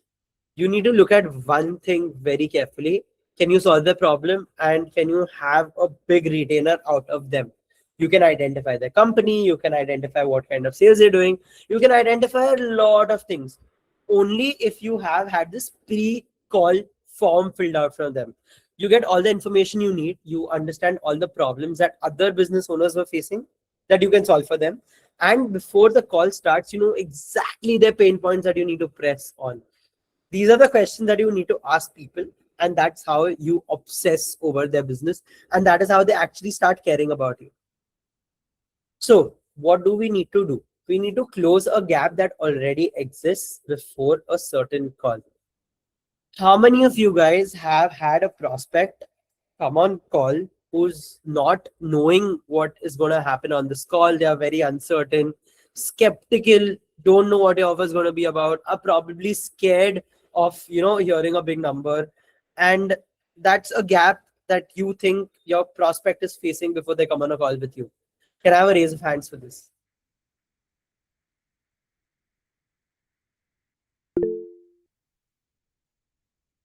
Speaker 1: you need to look at one thing very carefully. Can you solve the problem and can you have a big retainer out of them? You can identify the company, you can identify what kind of sales they're doing, you can identify a lot of things only if you have had this pre-call form filled out from them. You get all the information you need, you understand all the problems that other business owners were facing that you can solve for them. And before the call starts, you know exactly their pain points that you need to press on. These are the questions that you need to ask people, and that's how you obsess over their business, and that is how they actually start caring about you. So what do we need to do? We need to close a gap that already exists before a certain call. How many of you guys have had a prospect come on call who's not knowing what is going to happen on this call? They are very uncertain, skeptical, don't know what your offer is going to be about, are probably scared of hearing a big number, and that's a gap that you think your prospect is facing before they come on a call with you. Can I have a raise of hands for this?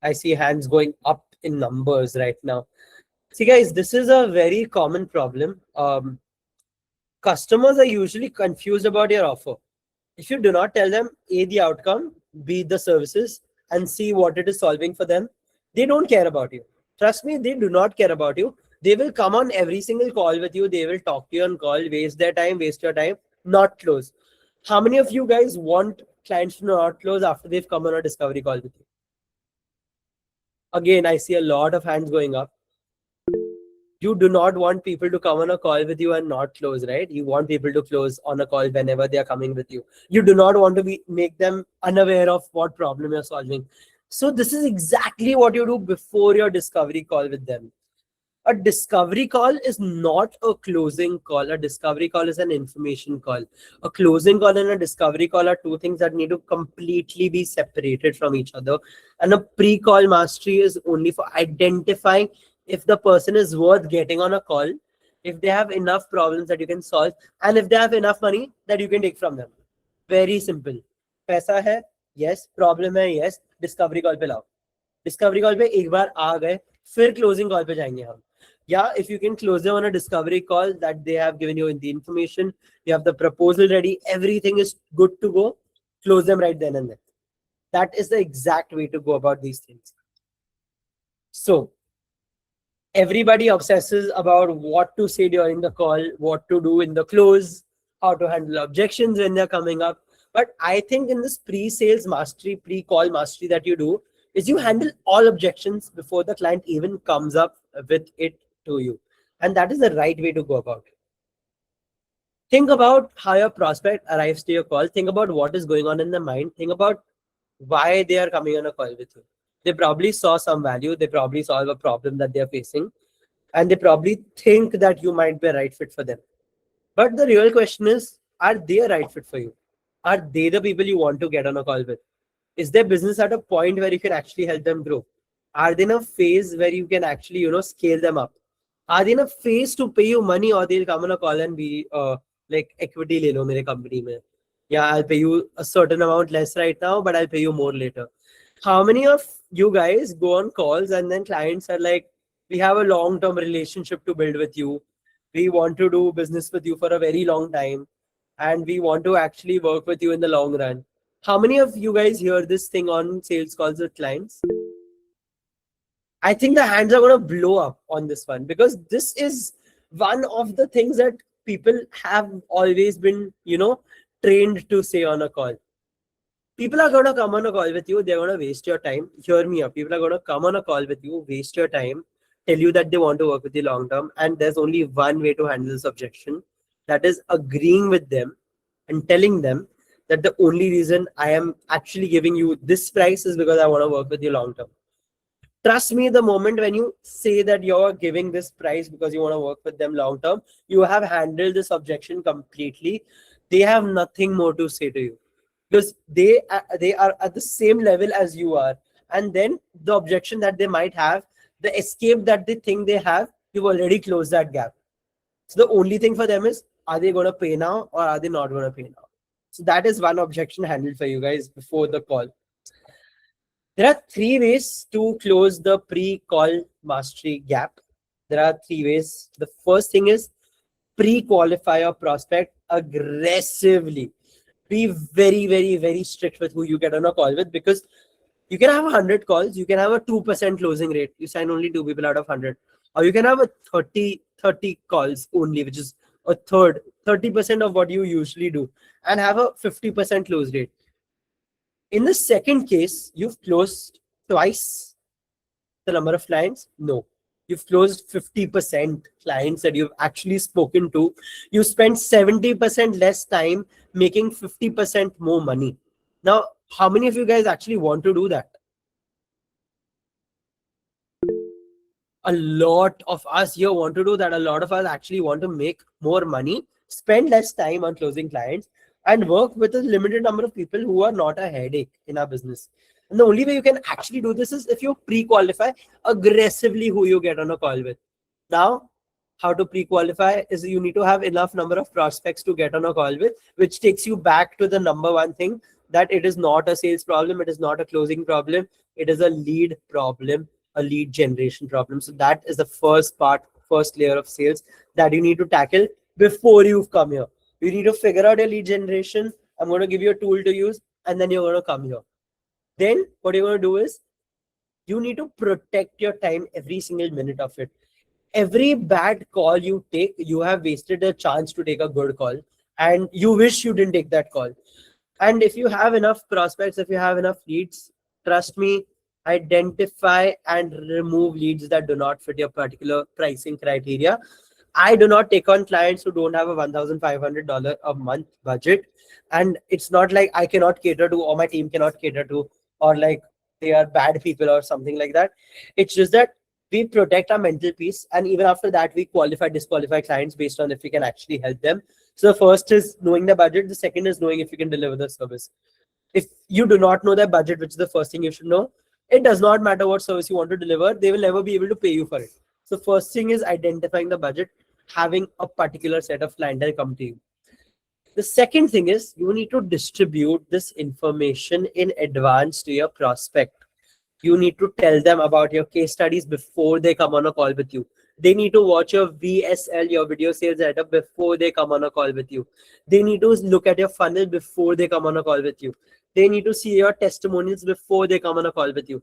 Speaker 1: I see hands going up in numbers right now. See, guys, this is a very common problem. Customers are usually confused about your offer. If you do not tell them A, the outcome, B, the services, and C, what it is solving for them, they don't care about you. Trust me, they do not care about you. They will come on every single call with you. They will talk to you on call, waste their time, waste your time, not close. How many of you guys want clients to not close after they've come on a discovery call with you? Again, I see a lot of hands going up. You do not want people to come on a call with you and not close, right? You want people to close on a call whenever they are coming with you. You do not want to make them unaware of what problem you're solving. So this is exactly what you do before your discovery call with them. A discovery call is not a closing call. A discovery call is an information call. A closing call and a discovery call are two things that need to completely be separated from each other. And a pre-call mastery is only for identifying if the person is worth getting on a call, if they have enough problems that you can solve, and if they have enough money that you can take from them. Very simple. पैसा है, yes. Problem है, yes. Discovery call पे लाओ. Discovery call पे एक बार आ गए, फिर closing call पे जाएंगे हम. Yeah, if you can close them on a discovery call that they have given you in the information, you have the proposal ready, everything is good to go, close them right then and there. That is the exact way to go about these things. So everybody obsesses about what to say during the call, what to do in the close, how to handle objections when they're coming up. But I think in this pre-sales mastery, pre-call mastery that you do, is you handle all objections before the client even comes up with it to you. And that is the right way to go about it. Think about how your prospect arrives to your call. Think about what is going on in their mind. Think about why they are coming on a call with you. They probably saw some value. They probably solve a problem that they're facing. And they probably think that you might be a right fit for them. But the real question is, are they a right fit for you? Are they the people you want to get on a call with? Is their business at a point where you can actually help them grow? Are they in a phase where you can actually, scale them up? Are they in a phase to pay you money, or they'll come on a call and be like equity le lo mere company mein. Yeah, I'll pay you a certain amount less right now, but I'll pay you more later. How many of you guys go on calls and then clients are like, we have a long-term relationship to build with you. We want to do business with you for a very long time, and we want to actually work with you in the long run. How many of you guys hear this thing on sales calls with clients? I think the hands are going to blow up on this one, because this is one of the things that people have always been, trained to say on a call. People are going to come on a call with you. They're going to waste your time. Hear me up. People are going to come on a call with you, waste your time, tell you that they want to work with you long term. And there's only one way to handle this objection. That is agreeing with them and telling them that the only reason I am actually giving you this price is because I want to work with you long term. Trust me, the moment when you say that you're giving this price because you want to work with them long term, you have handled this objection completely. They have nothing more to say to you because they are at the same level as you are. And then the objection that they might have, the escape that they think they have, you've already closed that gap. So the only thing for them is, are they going to pay now or are they not going to pay now? So that is one objection handled for you guys before the call. There are three ways to close the pre-call mastery gap. There are three ways. The first thing is pre-qualify your prospect aggressively. Be very, very, very strict with who you get on a call with, because you can have 100 calls, you can have a 2% closing rate. You sign only 2 people out of 100. Or you can have a 30 calls only, which is a third, 30% of what you usually do, and have a 50% close rate. In the second case, you've closed twice the number of clients. No, you've closed 50% clients that you've actually spoken to. You spent 70% less time making 50% more money. Now, how many of you guys actually want to do that? A lot of us here want to do that. A lot of us actually want to make more money, spend less time on closing clients, and work with a limited number of people who are not a headache in our business. And the only way you can actually do this is if you pre-qualify aggressively who you get on a call with. Now, how to pre-qualify is you need to have enough number of prospects to get on a call with, which takes you back to the number one thing, that it is not a sales problem, it is not a closing problem, it is a lead problem, a lead generation problem. So that is the first part, first layer of sales that you need to tackle before you've come here. You need to figure out your lead generation. I'm going to give you a tool to use, and then you're going to come here. Then what you're going to do is you need to protect your time, every single minute of it. Every bad call you take, you have wasted a chance to take a good call, and you wish you didn't take that call. And if you have enough prospects, if you have enough leads, trust me, identify and remove leads that do not fit your particular pricing criteria. I do not take on clients who don't have a $1,500 a month budget. And it's not like I cannot cater to, or my team cannot cater to, or like they are bad people or something like that. It's just that we protect our mental peace. And even after that, we qualify, disqualify clients based on if we can actually help them. So the first is knowing the budget. The second is knowing if you can deliver the service. If you do not know their budget, which is the first thing you should know, it does not matter what service you want to deliver, they will never be able to pay you for it. So first thing is identifying the budget, having a particular set of clientele come to you. The second thing is you need to distribute this information in advance to your prospect. You need to tell them about your case studies before they come on a call with you. They need to watch your VSL, your video sales setup, before they come on a call with you. They need to look at your funnel before they come on a call with you. They need to see your testimonials before they come on a call with you.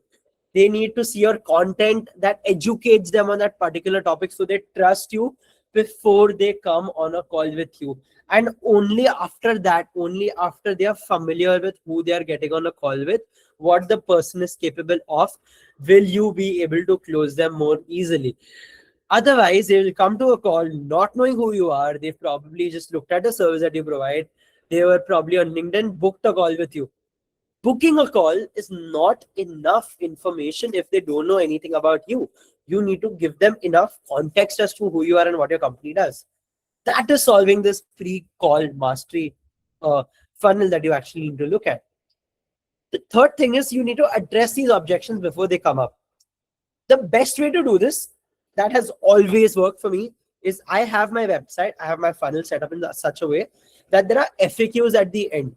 Speaker 1: They need to see your content that educates them on that particular topic, so they trust you before they come on a call with you. And only after that, only after they are familiar with who they are getting on a call with, what the person is capable of, will you be able to close them more easily. Otherwise, they will come to a call not knowing who you are. They've probably just looked at the service that you provide. They were probably on LinkedIn, booked a call with you. Booking a call is not enough information if they don't know anything about you. You need to give them enough context as to who you are and what your company does. That is solving this pre-call mastery funnel that you actually need to look at. The third thing is you need to address these objections before they come up. The best way to do this, that has always worked for me, is I have my website, I have my funnel set up in such a way that there are FAQs at the end.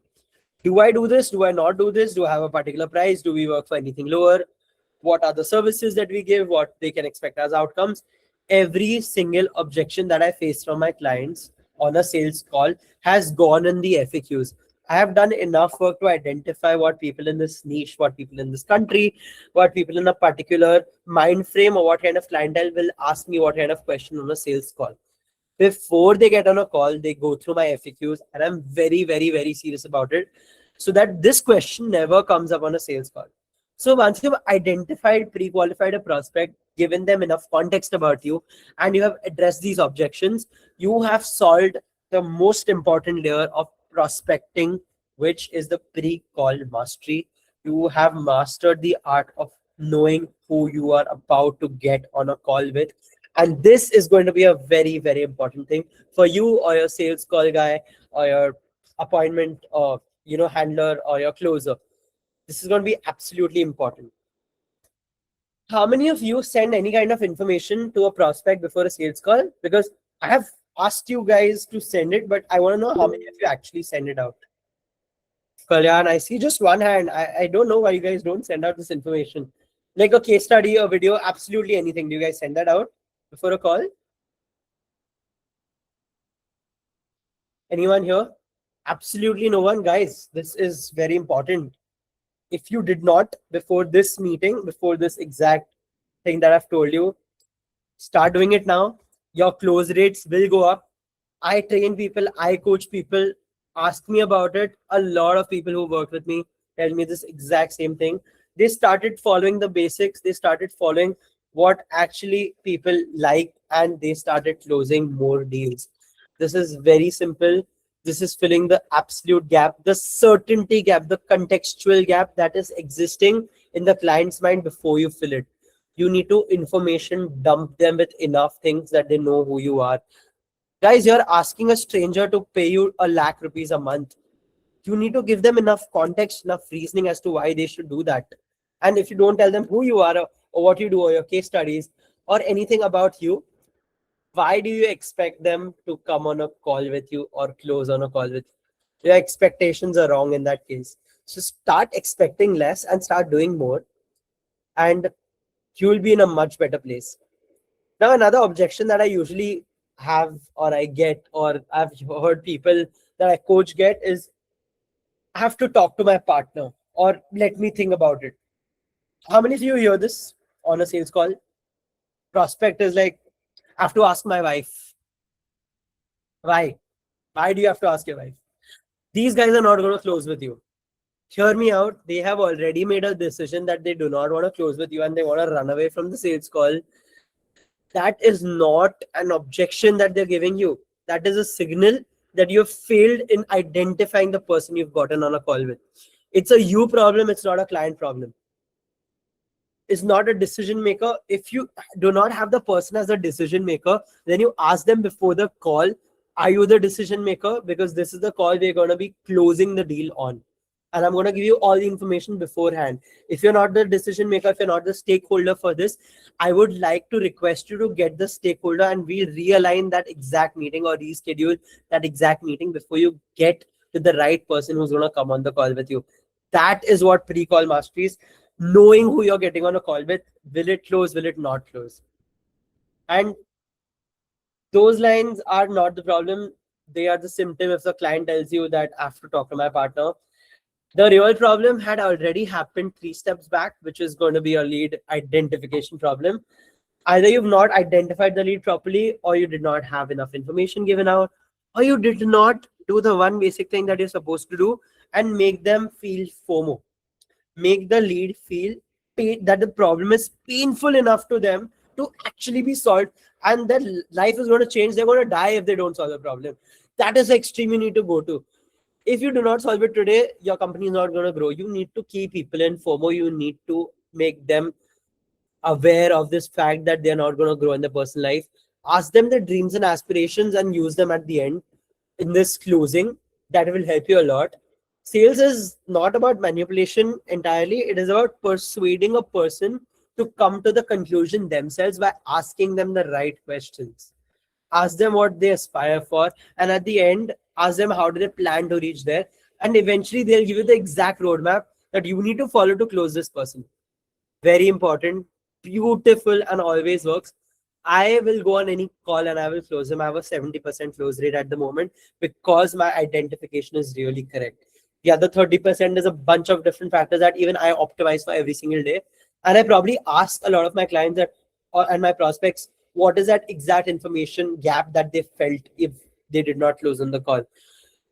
Speaker 1: Do I do this? Do I not do this? Do I have a particular price? Do we work for anything lower? What are the services that we give? What they can expect as outcomes? Every single objection that I face from my clients on a sales call has gone in the FAQs. I have done enough work to identify what people in this niche, what people in this country, what people in a particular mind frame, or what kind of clientele will ask me what kind of question on a sales call. Before they get on a call, they go through my FAQs, and I'm very, very, very serious about it, so that this question never comes up on a sales call. So once you've identified, pre-qualified a prospect, given them enough context about you, and you have addressed these objections, you have solved the most important layer of prospecting, which is the pre-call mastery. You have mastered the art of knowing who you are about to get on a call with. And this is going to be a very, very important thing for you, or your sales call guy, or your appointment handler, or your closer. This is going to be absolutely important. How many of you send any kind of information to a prospect before a sales call? Because I have asked you guys to send it, but I want to know how many of you actually send it out. Kalyan, I see just one hand. I don't know why you guys don't send out this information. Like a case study, a video, absolutely anything. Do you guys send that out before a call? Anyone here? Absolutely no one, guys. This is very important. If you did not before this meeting, before this exact thing that I've told you, start doing it now. Your close rates will go up. I train people, I coach people. Ask me about it. A lot of people who work with me tell me this exact same thing. They started following the basics. They started following what actually people like, and they started closing more deals. This is very simple. This is filling the absolute gap, the certainty gap, the contextual gap that is existing in the client's mind before you fill it. You need to information dump them with enough things that they know who you are. Guys, you're asking a stranger to pay you ₹1,00,000 a month. You need to give them enough context, enough reasoning as to why they should do that. And if you don't tell them who you are, or what you do, or your case studies, or anything about you, why do you expect them to come on a call with you or close on a call with you? Your expectations are wrong in that case. So start expecting less and start doing more, and you will be in a much better place. Now, another objection that I usually have, or I get, or I've heard people that I coach get is, I have to talk to my partner, or let me think about it. How many of you hear this on a sales call? Prospect is like, I have to ask my wife. Why? Why do you have to ask your wife? These guys are not going to close with you. Hear me out. They have already made a decision that they do not want to close with you, and they want to run away from the sales call. That is not an objection that they're giving you. That is a signal that you have failed in identifying the person you've gotten on a call with. It's a you problem. It's not a client problem. Is not a decision maker. If you do not have the person as a decision maker, then you ask them before the call, are you the decision maker? Because this is the call we're going to be closing the deal on. And I'm going to give you all the information beforehand. If you're not the decision maker, if you're not the stakeholder for this, I would like to request you to get the stakeholder, and we'll realign that exact meeting or reschedule that exact meeting before you get to the right person who's going to come on the call with you. That is what pre-call mastery is. Knowing who you're getting on a call with. Will it close? Will it not close? And those lines are not the problem. They are the symptom. If the client tells you that I have to talk to my partner, the real problem had already happened 3 steps back, which is going to be a lead identification problem. Either you've not identified the lead properly, or you did not have enough information given out, or you did not do the one basic thing that you're supposed to do and make them feel FOMO. Make the lead feel that the problem is painful enough to them to actually be solved, and their life is going to change. They're going to die if they don't solve the problem. That is the extreme you need to go to. If you do not solve it today, your company is not going to grow. You need to keep people in FOMO. You need to make them aware of this fact that they're not going to grow in their personal life. Ask them their dreams and aspirations and use them at the end in this closing. That will help you a lot. Sales is not about manipulation entirely. It is about persuading a person to come to the conclusion themselves by asking them the right questions. Ask them what they aspire for, and at the end, ask them how do they plan to reach there. And eventually, they'll give you the exact roadmap that you need to follow to close this person. Very important, beautiful, and always works. I will go on any call and I will close them. I have a 70% close rate at the moment because my identification is really correct. The other 30% is a bunch of different factors that even I optimize for every single day. And I probably ask a lot of my clients that, and my prospects, what is that exact information gap that they felt if they did not close on the call.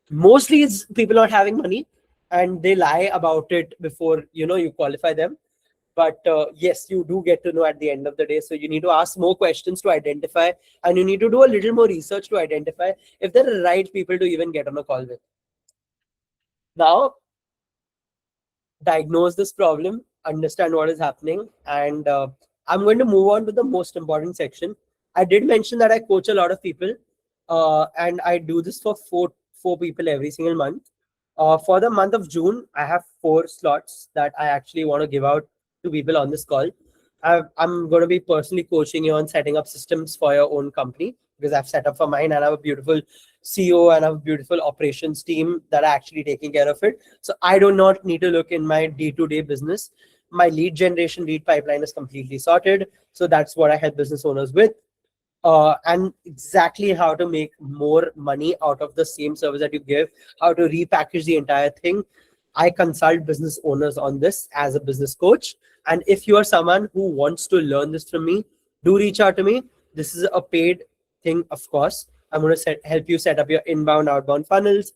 Speaker 1: Mostly it's people not having money, and they lie about it before you qualify them. But yes, you do get to know at the end of the day. So you need to ask more questions to identify, and you need to do a little more research to identify if they're the right people to even get on a call with. Now, diagnose this problem, understand what is happening, and I'm going to move on to the most important section. I did mention that I coach a lot of people, and I do this for four people every single month. For the month of June, I have 4 slots that I actually want to give out to people on this call. I'm going to be personally coaching you on setting up systems for your own company, because I've set up for mine and I have a beautiful CEO and I have a beautiful operations team that are actually taking care of it. So I do not need to look in my day-to-day business. My lead generation, lead pipeline is completely sorted. So that's what I help business owners with. And exactly how to make more money out of the same service that you give, how to repackage the entire thing. I consult business owners on this as a business coach. And if you are someone who wants to learn this from me, do reach out to me. This is a paid thing, of course. I'm going to help you set up your inbound, outbound funnels,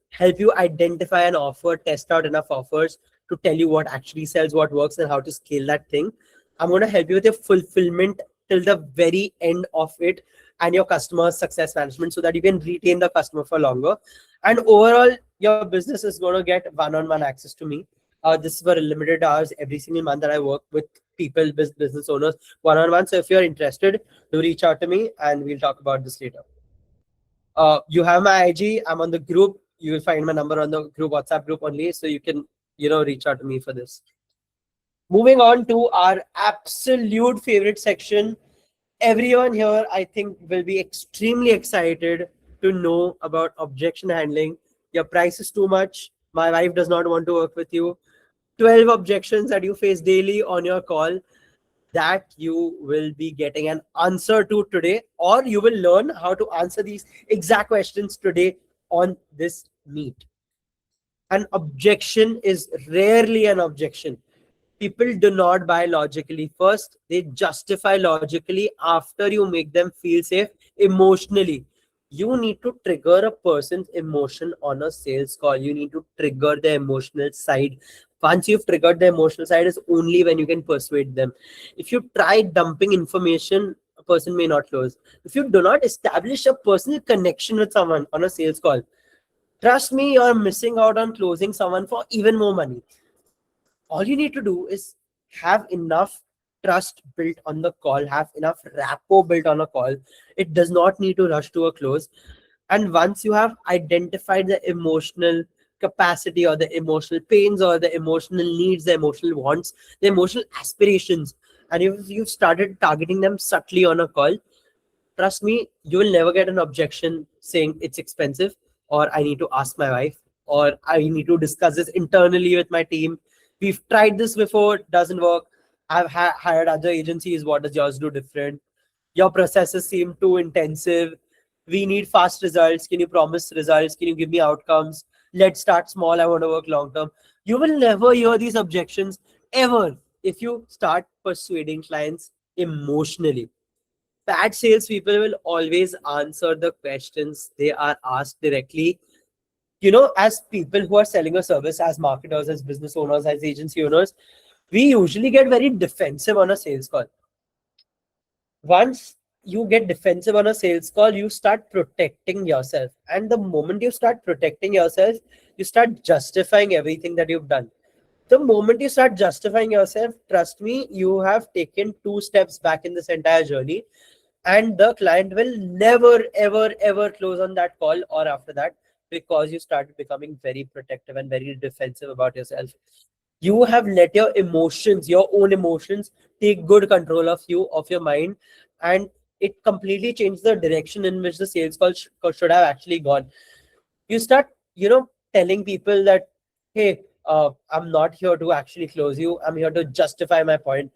Speaker 1: help you identify an offer, test out enough offers to tell you what actually sells, what works, and how to scale that thing. I'm going to help you with your fulfillment till the very end of it, and your customer success management, so that you can retain the customer for longer. And overall, your business is going to get one-on-one access to me. This is for limited hours every single month that I work with people, business owners, one-on-one. So if you're interested, do reach out to me and we'll talk about this later. You have my IG. I'm on the group. You will find my number on the group, WhatsApp group only. So you can, reach out to me for this. Moving on to our absolute favorite section. Everyone here, I think, will be extremely excited to know about objection handling. Your price is too much. My wife does not want to work with you. 12 objections that you face daily on your call that you will be getting an answer to today, or you will learn how to answer these exact questions today on this meet. An objection is rarely an objection. People do not buy logically first, they justify logically after you make them feel safe emotionally. You need to trigger a person's emotion on a sales call. You need to trigger the emotional side. Once you've triggered the emotional side is only when you can persuade them. If you try dumping information, a person may not close. If you do not establish a personal connection with someone on a sales call, trust me, you're missing out on closing someone for even more money. All you need to do is have enough trust built on the call, have enough rapport built on a call. It does not need to rush to a close. And once you have identified the emotional capacity or the emotional pains or the emotional needs, the emotional wants, the emotional aspirations, and if you've started targeting them subtly on a call, trust me, you will never get an objection saying it's expensive, or I need to ask my wife, or I need to discuss this internally with my team. We've tried this before, it doesn't work. I've hired other agencies. What does yours do different? Your processes seem too intensive. We need fast results. Can you promise results? Can you give me outcomes? Let's start small. I want to work long term. You will never hear these objections ever if you start persuading clients emotionally. Bad salespeople will always answer the questions they are asked directly. As people who are selling a service, as marketers, as business owners, as agency owners, we usually get very defensive on a sales call. Once you get defensive on a sales call, you start protecting yourself. And the moment you start protecting yourself, you start justifying everything that you've done. The moment you start justifying yourself, trust me, you have taken 2 steps back in this entire journey, and the client will never ever ever close on that call or after that, because you started becoming very protective and very defensive about yourself. You have let your emotions, your own emotions, take good control of you, of your mind, and it completely changed the direction in which the sales call should have actually gone. You start telling people that, hey, I'm not here to actually close you, I'm here to justify my point.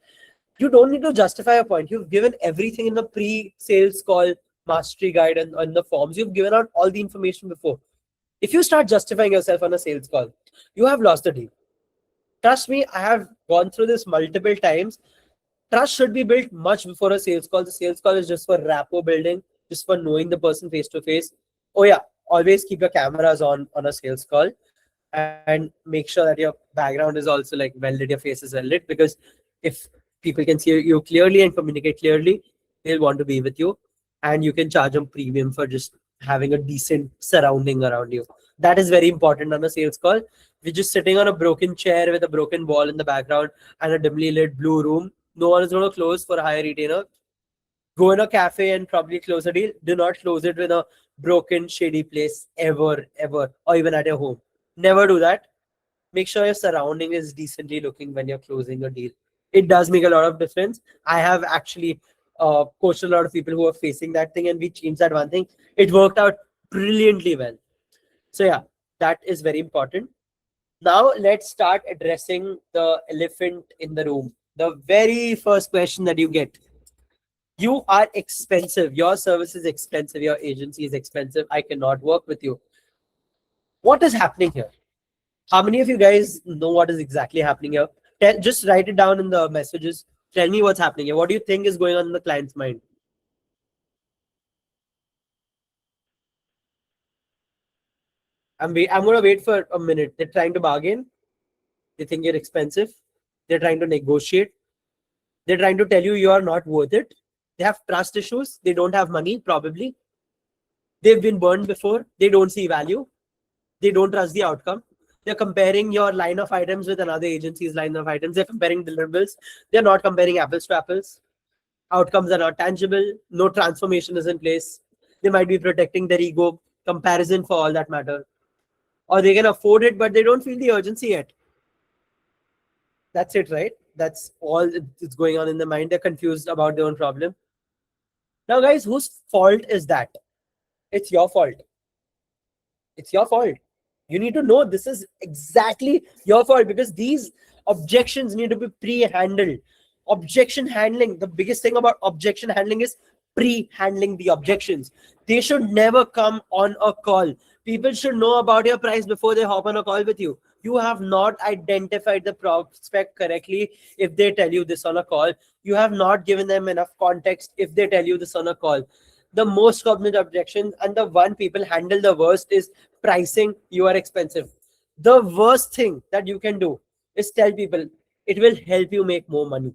Speaker 1: You don't need to justify a point. You've given everything in the pre-sales call mastery guide and on the forms. You've given out all the information before. If you start justifying yourself on a sales call, you have lost the deal. Trust me, I have gone through this multiple times. Trust should be built much before a sales call. The sales call is just for rapport building, just for knowing the person face to face. Oh yeah, always keep your cameras on a sales call, and make sure that your background is also like well lit, your face is well lit, because if people can see you clearly and communicate clearly, they'll want to be with you, and you can charge them premium for just having a decent surrounding around you. That is very important on a sales call. We're just sitting on a broken chair with a broken wall in the background and a dimly lit blue room. No one is going to close for a higher retainer. Go in a cafe and probably close a deal. Do not close it with a broken, shady place ever, ever, or even at your home. Never do that. Make sure your surrounding is decently looking when you're closing a deal. It does make a lot of difference. I have actually coached a lot of people who are facing that thing, and we changed that one thing. It worked out brilliantly well. So yeah, that is very important. Now let's start addressing the elephant in the room. The very first question that you get. You are expensive. Your service is expensive. Your agency is expensive. I cannot work with you. What is happening here? How many of you guys know what is exactly happening here? Just write it down in the messages. Tell me what's happening here. What do you think is going on in the client's mind? I'm going to wait for a minute. They're trying to bargain. They think you're expensive. They're trying to negotiate. They're trying to tell you you are not worth it. They have trust issues. They don't have money, probably. They've been burned before. They don't see value. They don't trust the outcome. They're comparing your line of items with another agency's line of items. They're comparing deliverables. They're not comparing apples to apples. Outcomes are not tangible. No transformation is in place. They might be protecting their ego. Comparison for all that matter. Or they can afford it, but they don't feel the urgency yet. That's it, right? That's all that's going on in the mind. They're confused about their own problem. Now, guys, whose fault is that? It's your fault. It's your fault. You need to know this is exactly your fault, because these objections need to be pre-handled. Objection handling, the biggest thing about objection handling is pre-handling the objections. They should never come on a call. People should know about your price before they hop on a call with you. You have not identified the prospect correctly if they tell you this on a call. You have not given them enough context if they tell you this on a call. The most common objection, and the one people handle the worst, is pricing. You are expensive. The worst thing that you can do is tell people it will help you make more money.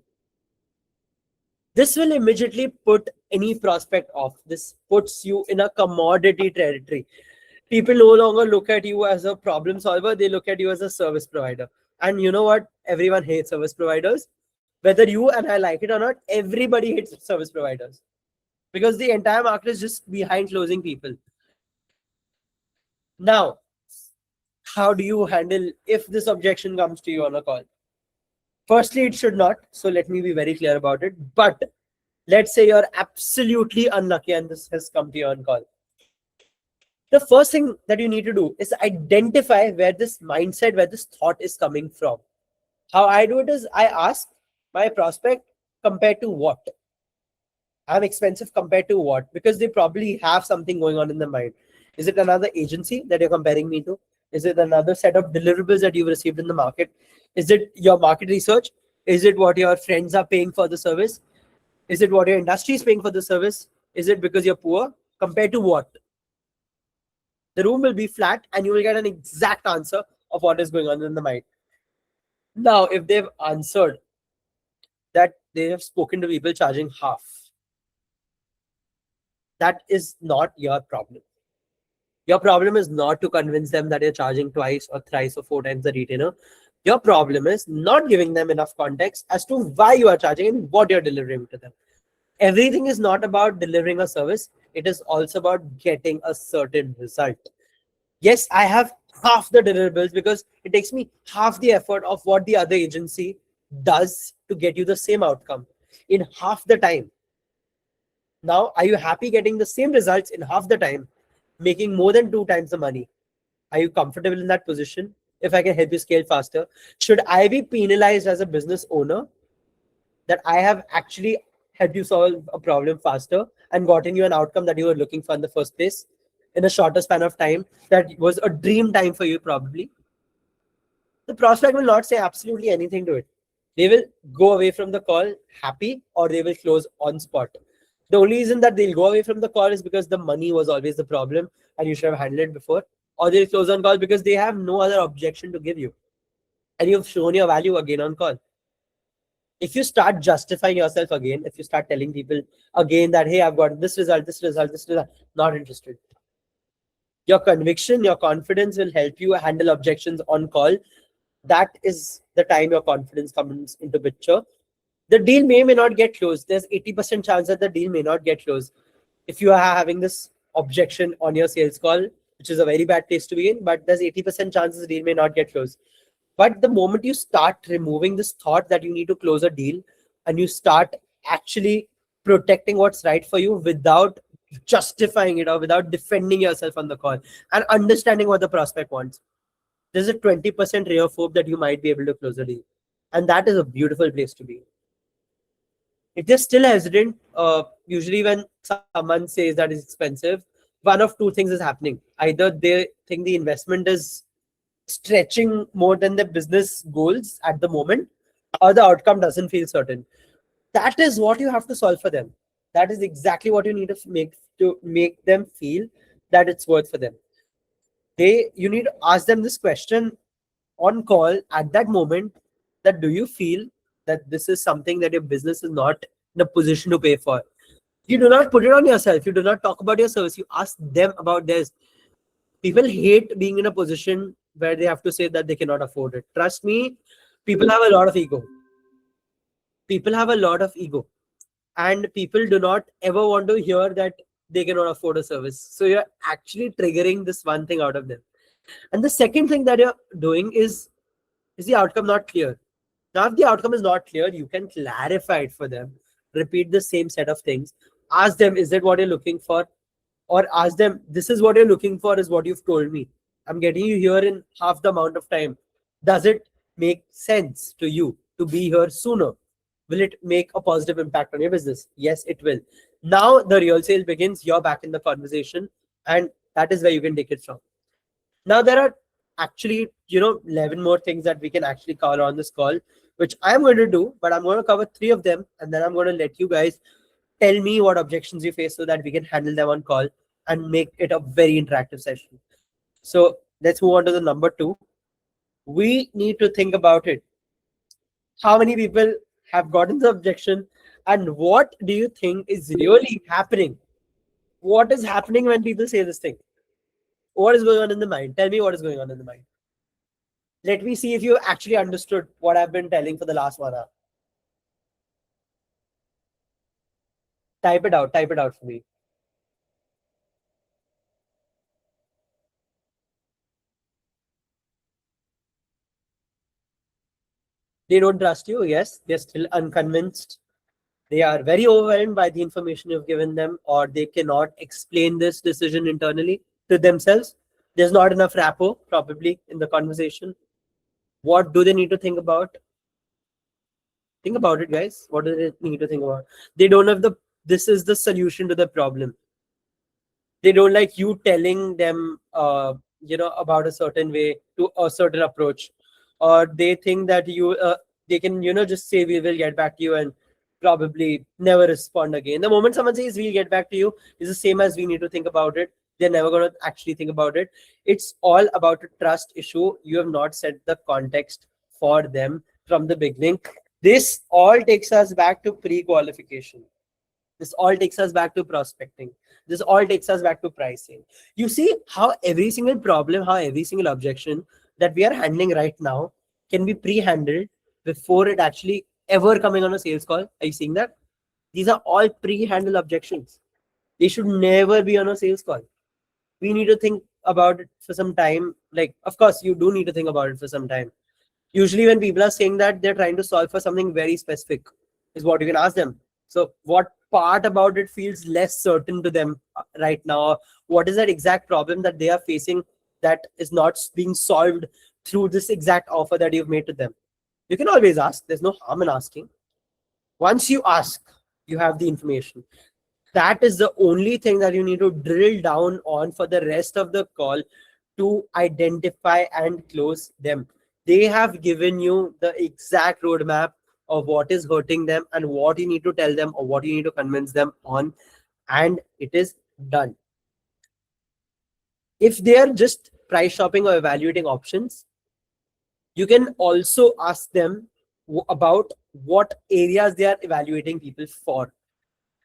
Speaker 1: This will immediately put any prospect off. This puts you in a commodity territory. People no longer look at you as a problem solver. They look at you as a service provider. And you know what? Everyone hates service providers. Whether you and I like it or not, everybody hates service providers, because the entire market is just behind closing people. Now, how do you handle if this objection comes to you on a call? Firstly, it should not. So let me be very clear about it. But let's say you're absolutely unlucky and this has come to you on call. The first thing that you need to do is identify where this mindset, where this thought is coming from. How I do it is I ask my prospect, compared to what? I'm expensive compared to what? Because they probably have something going on in their mind. Is it another agency that you're comparing me to? Is it another set of deliverables that you've received in the market? Is it your market research? Is it what your friends are paying for the service? Is it what your industry is paying for the service? Is it because you're poor? Compared to what? The room will be flat and you will get an exact answer of what is going on in the mind. Now, if they've answered that they have spoken to people charging half, that is not your problem. Your problem is not to convince them that you're charging twice or thrice or 4 times the retainer. Your problem is not giving them enough context as to why you are charging and what you're delivering to them. Everything is not about delivering a service. It is also about getting a certain result. Yes, I have half the deliverables because it takes me half the effort of what the other agency does to get you the same outcome in half the time. Now, are you happy getting the same results in half the time, making more than 2 times the money? Are you comfortable in that position? If I can help you scale faster, should I be penalized as a business owner that I have actually helped you solve a problem faster and gotten you an outcome that you were looking for in the first place in a shorter span of time that was a dream time for you probably? The prospect will not say absolutely anything to it. They will go away from the call happy, or they will close on spot. The only reason that they'll go away from the call is because the money was always the problem and you should have handled it before, or they'll close on call because they have no other objection to give you and you've shown your value again on call. If you start justifying yourself again, if you start telling people again that, hey, I've got this result, this result, this result, not interested. Your conviction, your confidence will help you handle objections on call. That is the time your confidence comes into picture. The deal may not get closed. There's 80% chance that the deal may not get closed. If you are having this objection on your sales call, which is a very bad place to be in, but there's 80% chances the deal may not get closed. But the moment you start removing this thought that you need to close a deal and you start actually protecting what's right for you without justifying it or without defending yourself on the call and understanding what the prospect wants, there's a 20% rare hope that you might be able to close a deal. And that is a beautiful place to be. If they're still hesitant, usually when someone says that it's expensive, one of two things is happening. Either they think the investment is stretching more than the business goals at the moment, or the outcome doesn't feel certain. That is what you have to solve for them. That is exactly what you need to make them feel that it's worth for them. You need to ask them this question on call at that moment, that do you feel that this is something that your business is not in a position to pay for? You do not put it on yourself. You do not talk about your service. You ask them about theirs. People hate being in a position where they have to say that they cannot afford it. Trust me, people have a lot of ego. People have a lot of ego. And people do not ever want to hear that they cannot afford a service. So you're actually triggering this one thing out of them. And the second thing that you're doing is the outcome not clear? Now, if the outcome is not clear, you can clarify it for them. Repeat the same set of things. Ask them, is that what you're looking for? Or ask them, this is what you're looking for, is what you've told me. I'm getting you here in half the amount of time. Does it make sense to you to be here sooner? Will it make a positive impact on your business? Yes, it will. Now the real sale begins. You're back in the conversation, and that is where you can take it from. Now there are actually 11 more things that we can actually cover on this call, which I'm going to do, but I'm going to cover 3 of them, and then I'm going to let you guys tell me what objections you face so that we can handle them on call and make it a very interactive session. So let's move on to the number 2. We need to think about it. How many people have gotten the objection, and what do you think is really happening? What is happening when people say this thing? What is going on in the mind? Tell me what is going on in the mind. Let me see if you actually understood what I've been telling for the last 1 hour. Type it out for me. They don't trust you. Yes, they're still unconvinced. They are very overwhelmed by the information you've given them, or they cannot explain this decision internally to themselves. There's not enough rapport probably in the conversation. What do they need to think about? Think about it, guys. What do they need to think about? They don't have this is the solution to the problem. They don't like you telling them, about a certain way to a certain approach, or they think that they can, just say we will get back to you and probably never respond again. The moment someone says we'll get back to you is the same as we need to think about it. They're never going to actually think about it. It's all about a trust issue. You have not set the context for them from the beginning. This all takes us back to pre-qualification. This all takes us back to prospecting. This all takes us back to pricing. You see how every single problem, how every single objection that we are handling right now can be pre-handled before it actually ever coming on a sales call. Are you seeing that? These are all pre-handled objections. They should never be on a sales call. We need to think about it for some time. Like, of course, you do need to think about it for some time. Usually when people are saying that, they're trying to solve for something very specific, is what you can ask them. So what part about it feels less certain to them right now? What is that exact problem that they are facing that is not being solved through this exact offer that you've made to them? You can always ask. There's no harm in asking. Once you ask, you have the information. That is the only thing that you need to drill down on for the rest of the call to identify and close them. They have given you the exact roadmap of what is hurting them and what you need to tell them or what you need to convince them on, and it is done. If they are just price shopping or evaluating options, you can also ask them about what areas they are evaluating people for.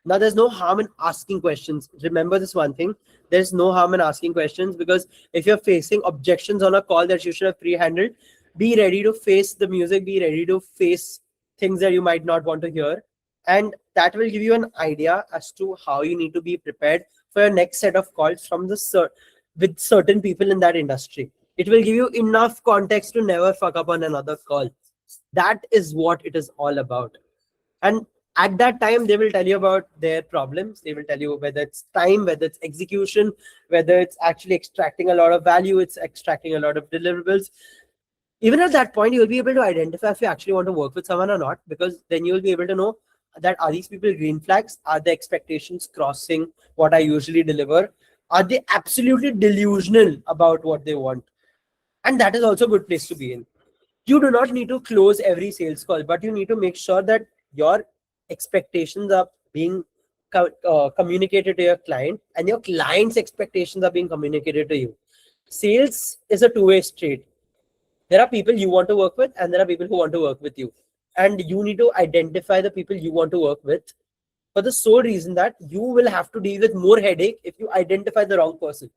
Speaker 1: Now, there's no harm in asking questions. Remember this one thing: there's no harm in asking questions, because if you're facing objections on a call that you should have pre-handled, be ready to face the music, be ready to face things that you might not want to hear. And that will give you an idea as to how you need to be prepared for your next set of calls from with certain people in that industry. It will give you enough context to never fuck up on another call. That is what it is all about. And at that time, they will tell you about their problems. They will tell you whether it's time, whether it's execution, whether it's actually extracting a lot of value, it's extracting a lot of deliverables. Even at that point, you'll be able to identify if you actually want to work with someone or not, because then you'll be able to know that are these people green flags? Are the expectations crossing what I usually deliver? Are they absolutely delusional about what they want? And that is also a good place to be in. You do not need to close every sales call, but you need to make sure that your expectations are being communicated to your client, and your client's expectations are being communicated to you. Sales is a two-way street. There are people you want to work with, and there are people who want to work with you. And you need to identify the people you want to work with, for the sole reason that you will have to deal with more headache if you identify the wrong person.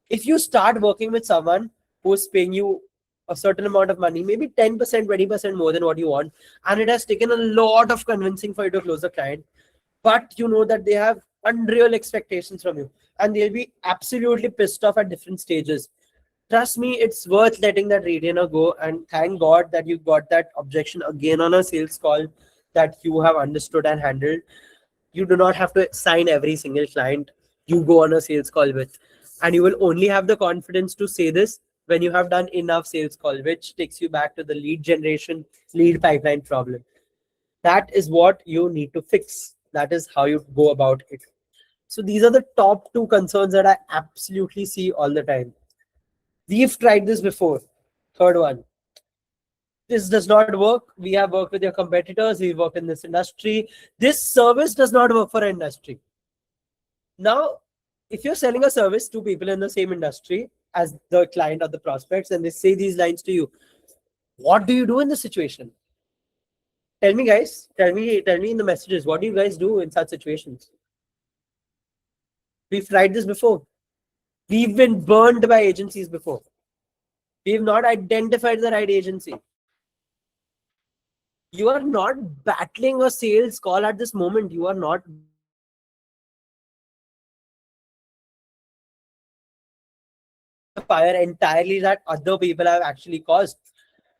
Speaker 1: If you start working with someone who's paying you a certain amount of money, maybe 10%, 20% more than what you want, and it has taken a lot of convincing for you to close a client, but you know that they have unreal expectations from you, and they'll be absolutely pissed off at different stages. Trust me, it's worth letting that retainer go, and thank God that you got that objection again on a sales call that you have understood and handled. You do not have to sign every single client you go on a sales call with, and you will only have the confidence to say this when you have done enough sales call, which takes you back to the lead generation, lead pipeline problem. That is what you need to fix. That is how you go about it. So these are the top two concerns that I absolutely see all the time. We've tried this before. Third one: this does not work. We have worked with your competitors. We work in this industry. This service does not work for our industry. Now, if you're selling a service to people in the same industry as the client or the prospects, and they say these lines to you, what do you do in this situation? Tell me, guys. Tell me in the messages. What do you guys do in such situations? We've tried this before. We've been burned by agencies before. We've not identified the right agency. You are not battling a sales call at this moment. You are not fire entirely that other people have actually caused,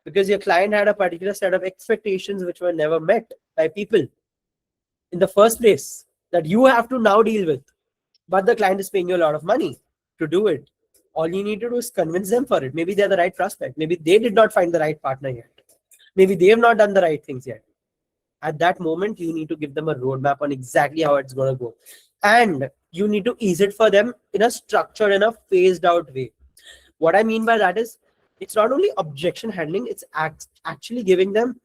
Speaker 1: because your client had a particular set of expectations which were never met by people in the first place, that you have to now deal with. But the client is paying you a lot of money to do it. All you need to do is convince them for it. Maybe they're the right prospect. Maybe they did not find the right partner yet. Maybe they have not done the right things yet. At that moment, you need to give them a roadmap on exactly how it's going to go. And you need to ease it for them in a structured, in a phased out way. What I mean by that is, it's not only objection handling, it's actually giving them,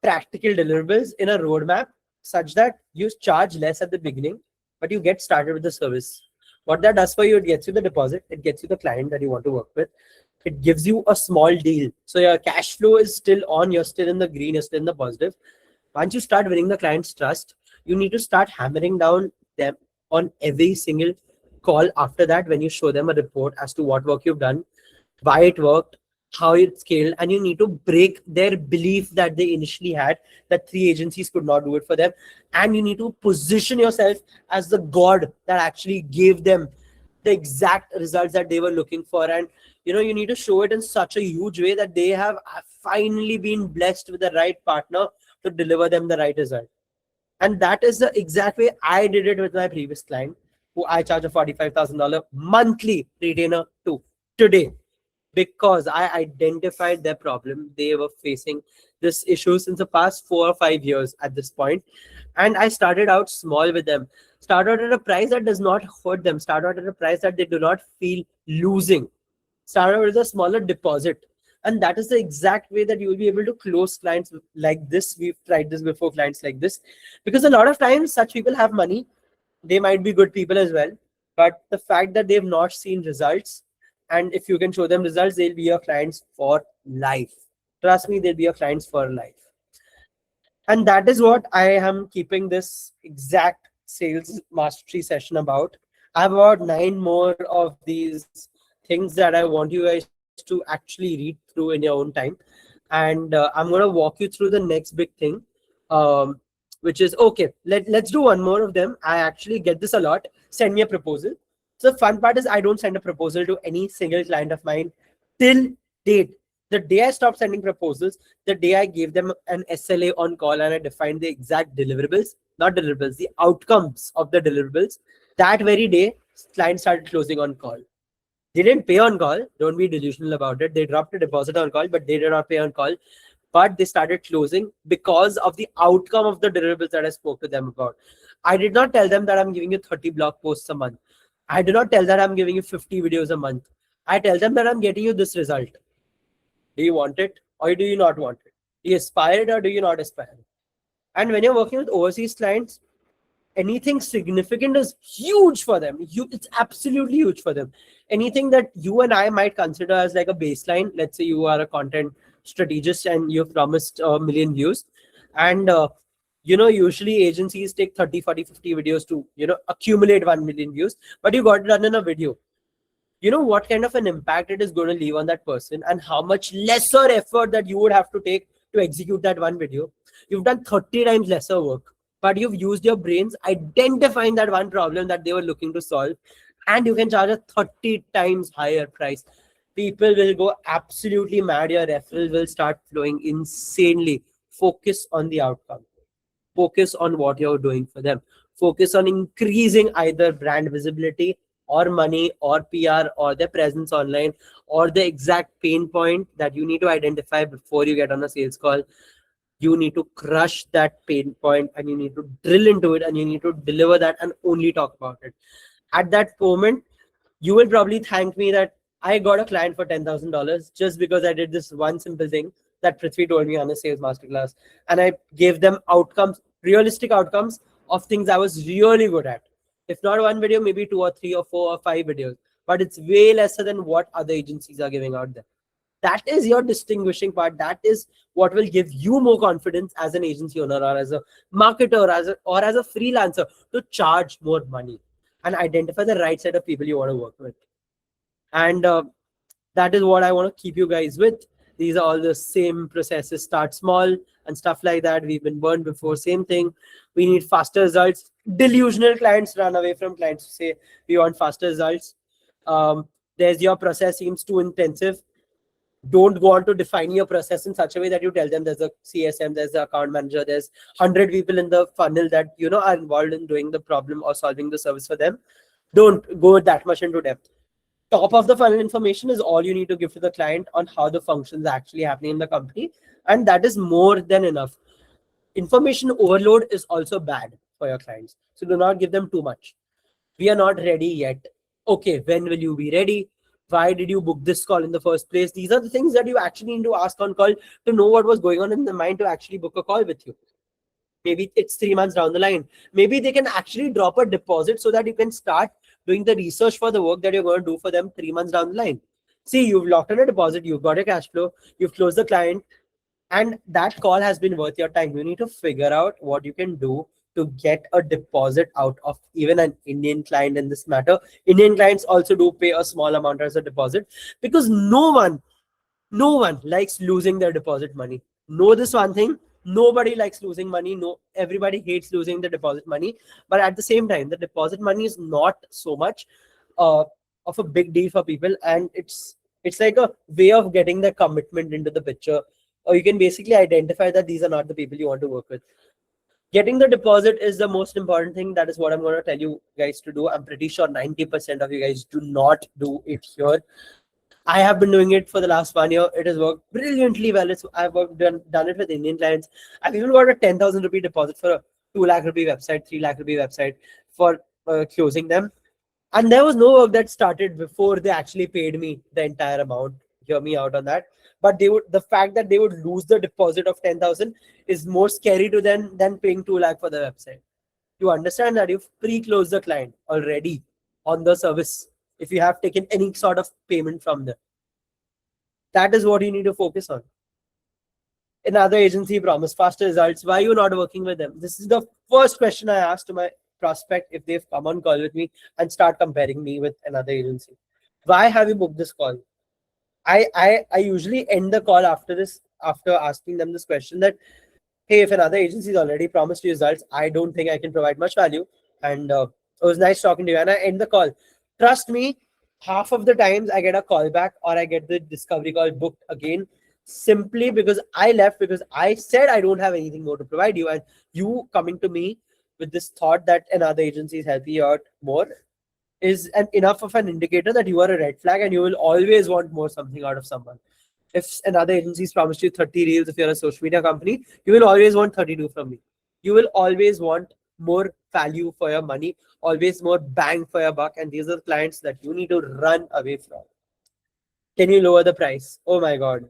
Speaker 1: practical deliverables in a roadmap, such that you charge less at the beginning, but you get started with the service. What that does for you, it gets you the deposit, it gets you the client that you want to work with, it gives you a small deal. So your cash flow is still on, you're still in the green, you're still in the positive. Once you start winning the client's trust, you need to start hammering down them on every single call after that, when you show them a report as to what work you've done, why it worked, how it scaled, and you need to break their belief that they initially had that three agencies could not do it for them. And you need to position yourself as the god that actually gave them the exact results that they were looking for. And you need to show it in such a huge way that they have finally been blessed with the right partner to deliver them the right result. And that is the exact way I did it with my previous client, who I charge a $45,000 monthly retainer to today, because I identified their problem. They were facing this issue since the past 4 or 5 years at this point. And I started out small with them, started at a price that does not hurt them, started at a price that they do not feel losing, started with a smaller deposit. And that is the exact way that you will be able to close clients like this. We've tried this before, clients like this, because a lot of times such people have money. They might be good people as well, but the fact that they've not seen results, and if you can show them results, they'll be your clients for life. Trust me, they'll be your clients for life. And that is what I am keeping this exact sales mastery session about. I have about 9 more of these things that I want you guys to actually read through in your own time. And I'm going to walk you through the next big thing, um, which is okay. Let's do one more of them. I actually get this a lot. Send me a proposal. So the fun part is I don't send a proposal to any single client of mine till date. The day I stopped sending proposals, the day I gave them an SLA on call and I defined the exact deliverables, not deliverables, the outcomes of the deliverables, that very day, clients started closing on call. They didn't pay on call. Don't be delusional about it. They dropped a deposit on call, but they did not pay on call. But they started closing because of the outcome of the deliverables that I spoke to them about. I did not tell them that I'm giving you 30 blog posts a month. I did not tell that I'm giving you 50 videos a month. I tell them that I'm getting you this result. Do you want it or do you not want it? Do you aspire it or do you not aspire it? And when you're working with overseas clients, anything significant is huge for them. It's absolutely huge for them. Anything that you and I might consider as like a baseline, let's say you are a content strategist and you've promised a million views, and usually agencies take 30, 40, 50 videos to accumulate 1 million views, but you got it done in a video. You know what kind of an impact it is going to leave on that person, and how much lesser effort that you would have to take to execute that one video. You've done 30 times lesser work, but you've used your brains identifying that one problem that they were looking to solve, and you can charge a 30 times higher price. People will go absolutely mad. Your referral will start flowing insanely. Focus on the outcome. Focus on what you're doing for them. Focus on increasing either brand visibility or money or PR or their presence online, or the exact pain point that you need to identify before you get on a sales call. You need to crush that pain point and you need to drill into it and you need to deliver that and only talk about it. At that moment, you will probably thank me that I got a client for $10,000 just because I did this one simple thing that Prithvi told me on a sales masterclass. And I gave them outcomes, realistic outcomes of things I was really good at. If not one video, maybe 2 or 3 or 4 or 5 videos. But it's way lesser than what other agencies are giving out there. That is your distinguishing part. That is what will give you more confidence as an agency owner or as a marketer or as a freelancer to charge more money and identify the right set of people you want to work with. And that is what I want to keep you guys with. These are all the same processes. Start small and stuff like that. We've been burned before. Same thing. We need faster results. Delusional clients run away from clients who say we want faster results. There's your process seems too intensive. Don't go on to define your process in such a way that you tell them there's a CSM, there's the account manager, there's 100 people in the funnel that are involved in doing the problem or solving the service for them. Don't go that much into depth. Top of the funnel information is all you need to give to the client on how the functions are actually happening in the company, and that is more than enough. Information overload is also bad for your clients, so do not give them too much. We are not ready yet. Okay, when will you be ready? Why did you book this call in the first place? These are the things that you actually need to ask on call to know what was going on in the mind to actually book a call with you. Maybe it's 3 months down the line. Maybe they can actually drop a deposit so that you can start doing the research for the work that you're going to do for them 3 months down the line. See, you've locked in a deposit, you've got a cash flow, you've closed the client, and that call has been worth your time. You need to figure out what you can do to get a deposit out of even an Indian client in this matter. Indian clients also do pay a small amount as a deposit because no one likes losing their deposit money. Know this one thing: nobody likes losing money. No, everybody hates losing the deposit money. But at the same time, the deposit money is not so much uh, of a big deal for people, and it's like a way of getting the commitment into the picture. Or you can basically identify that these are not the people you want to work with. Getting the deposit is the most important thing. That is what I'm going to tell you guys to do. I'm pretty sure 90% of you guys do not do it here. I have been doing it for the last 1 year. It has worked brilliantly well. I've done it with Indian clients. I've even got a 10,000 rupee deposit for a 2 lakh rupee website, 3 lakh rupee website for closing them. And there was no work that started before they actually paid me the entire amount. hear me out on that. But the fact that they would lose the deposit of 10,000 is more scary to them than paying 2 lakh for the website. You understand that you've pre-closed the client already on the service if you have taken any sort of payment from them. That is what you need to focus on. Another agency promised faster results. Why are you not working with them? This is the first question I ask to my prospect if they've come on call with me and start comparing me with another agency. Why have you booked this call? I usually end the call after this, after asking them this question that, hey, if another agency has already promised you results, I don't think I can provide much value. And it was nice talking to you. And I end the call. Trust me, half of the times I get a call back or I get the discovery call booked again simply because I left because I said I don't have anything more to provide you. And you coming to me with this thought that another agency is helping you out more is enough of an indicator that you are a red flag and you will always want more something out of someone. If another agency's promised you 30 reels, if you're a social media company, you will always want 32 from me. You will always want more value for your money, always more bang for your buck. And these are the clients that you need to run away from. Can you lower the price? Oh my God.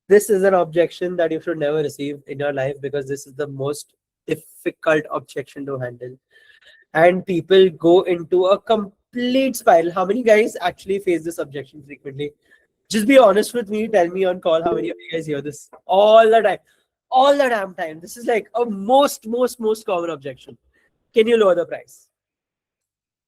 Speaker 1: This is an objection that you should never receive in your life because this is the most difficult objection to handle. And people go into a complete spiral. How many guys actually face this objection frequently? Just be honest with me. Tell me on call how many of you guys hear this all the time. All the damn time. This is like a most common objection. Can you lower the price?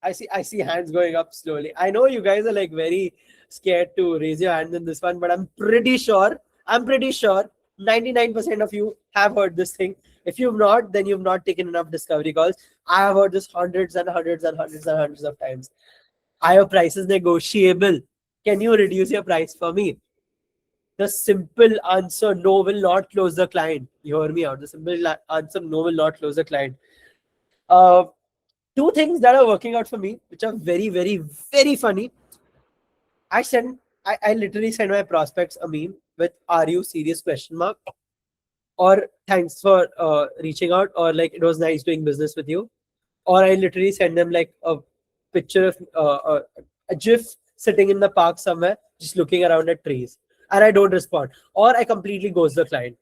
Speaker 1: I see hands going up slowly. I know you guys are like very scared to raise your hand in this one, but I'm pretty sure 99% of you have heard this thing. If you've not, then you've not taken enough discovery calls. I have heard this hundreds of times. Are your prices negotiable? Can you reduce your price for me? The simple answer, no, will not close the client. You hear me out. The simple answer, no, will not close the client. Two things that are working out for me, which are very funny. I literally send my prospects a meme with "Are you serious?" question mark, or "Thanks for reaching out," or like "It was nice doing business with you," or I literally send them like a picture of a GIF sitting in the park somewhere, just looking around at trees, and I don't respond, or I completely ghost the client.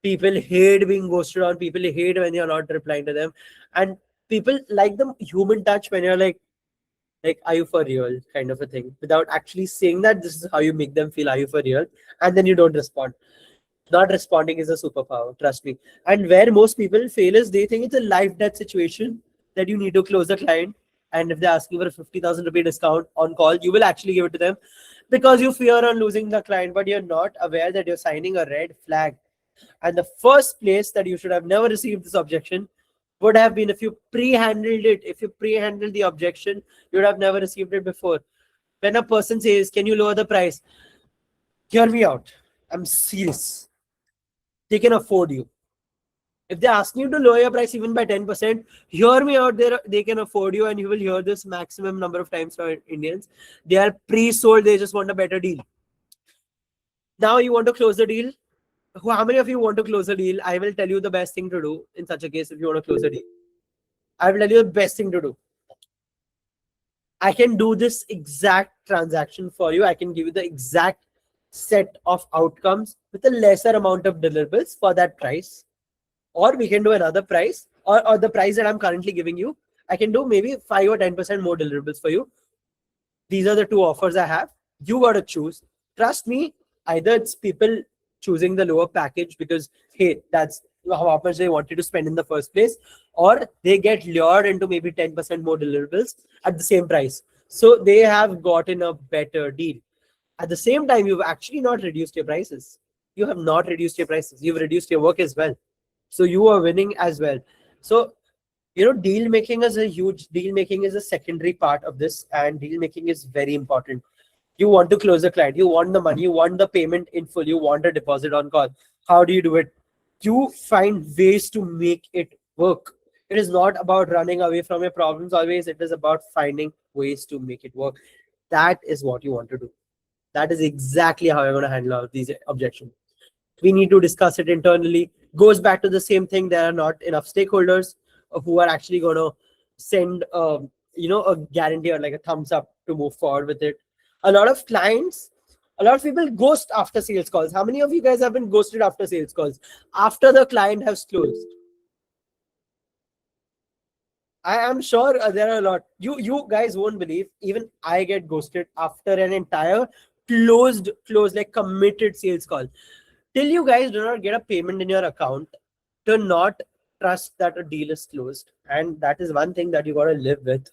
Speaker 1: People hate being ghosted on. People hate when you're not replying to them, and people like the human touch when you're like, are you for real, kind of a thing, without actually saying that. This is how you make them feel, are you for real? And then you don't respond. Not responding is a superpower, trust me. And where most people fail is they think it's a life death situation that you need to close the client. And if they're asking for a 50,000 rupee discount on call, you will actually give it to them because you fear on losing the client, but you're not aware that you're signing a red flag. And the first place that you should have never received this objection would have been if you pre-handled it. If you pre-handled the objection, you would have never received it before. When a person says, can you lower the price? Hear me out. I'm serious. They can afford you. If they're asking you to lower your price even by 10%, hear me out there. They can afford you, and you will hear this maximum number of times from Indians. They are pre-sold. They just want a better deal. Now you want to close the deal. How many of you want to close a deal? I will tell you the best thing to do in such a case if you want to close a deal. I will tell you the best thing to do. I can do this exact transaction for you. I can give you the exact set of outcomes with a lesser amount of deliverables for that price. Or we can do another price, or the price that I'm currently giving you. I can do maybe 5 or 10% more deliverables for you. These are the two offers I have. You got to choose. Trust me, either it's people choosing the lower package because, hey, that's how much they wanted to spend in the first place, or they get lured into maybe 10% more deliverables at the same price. So they have gotten a better deal. At the same time, you've actually not reduced your prices. You have not reduced your prices. You've reduced your work as well. So you are winning as well. So, deal making is a secondary part of this, and deal making is very important. You want to close the client, you want the money, you want the payment in full, you want a deposit on call. How do you do it? You find ways to make it work. It is not about running away from your problems always. It is about finding ways to make it work. That is what you want to do. That is exactly how you're going to handle these objections. We need to discuss it internally. Goes back to the same thing. There are not enough stakeholders who are actually going to send a guarantee or like a thumbs up to move forward with it. A lot of clients, a lot of people ghost after sales calls. How many of you guys have been ghosted after sales calls? After the client has closed? I am sure there are a lot. You guys won't believe. Even I get ghosted after an entire closed like committed sales call. Till you guys do not get a payment in your account, do not trust that a deal is closed. And that is one thing that you got to live with.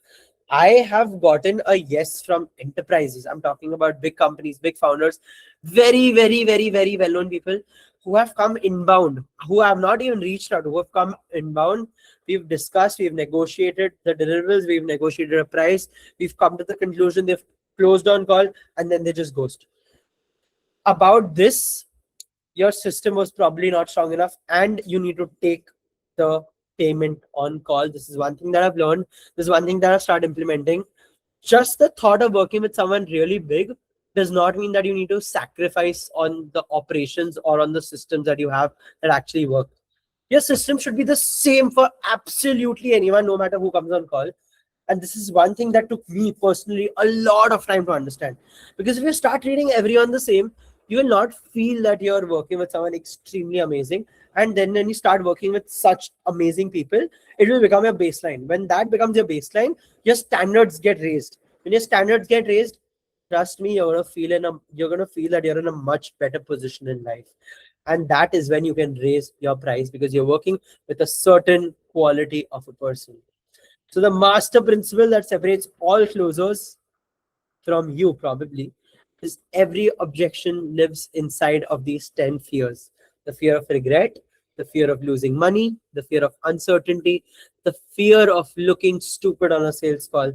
Speaker 1: I have gotten a yes from enterprises. I'm talking about big companies, big founders, very, very, very, very well known people who have come inbound, who have not even reached out, who have come inbound. We've discussed, we've negotiated the deliverables, we've negotiated a price, we've come to the conclusion, they've closed on call, and then they just ghost. About this, your system was probably not strong enough, and you need to take the payment on call. This is one thing that I've learned. This is one thing that I've started implementing. Just the thought of working with someone really big does not mean that you need to sacrifice on the operations or on the systems that you have that actually work. Your system should be the same for absolutely anyone, no matter who comes on call. And this is one thing that took me personally a lot of time to understand. Because if you start treating everyone the same, you will not feel that you're working with someone extremely amazing. And then when you start working with such amazing people, it will become your baseline. When that becomes your baseline, your standards get raised. When your standards get raised, trust me, you're gonna feel that you're in a much better position in life. And that is when you can raise your price because you're working with a certain quality of a person. So the master principle that separates all closers from you probably is every objection lives inside of these 10 fears. The fear of regret, the fear of losing money, the fear of uncertainty, the fear of looking stupid on a sales call,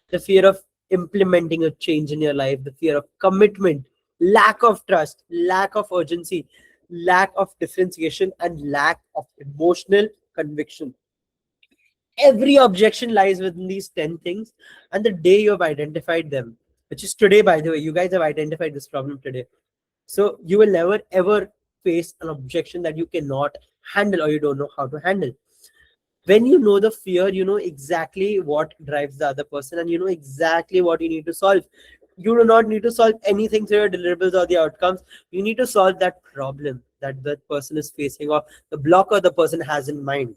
Speaker 1: the fear of implementing a change in your life, the fear of commitment, lack of trust, lack of urgency, lack of differentiation, and lack of emotional conviction. Every objection lies within these 10 things. And the day you have identified them, which is today, by the way, you guys have identified this problem today. So you will never ever face an objection that you cannot handle or you don't know how to handle. When you know the fear, you know exactly what drives the other person and you know exactly what you need to solve. You do not need to solve anything through your deliverables or the outcomes. You need to solve that problem that the person is facing or the blocker the person has in mind.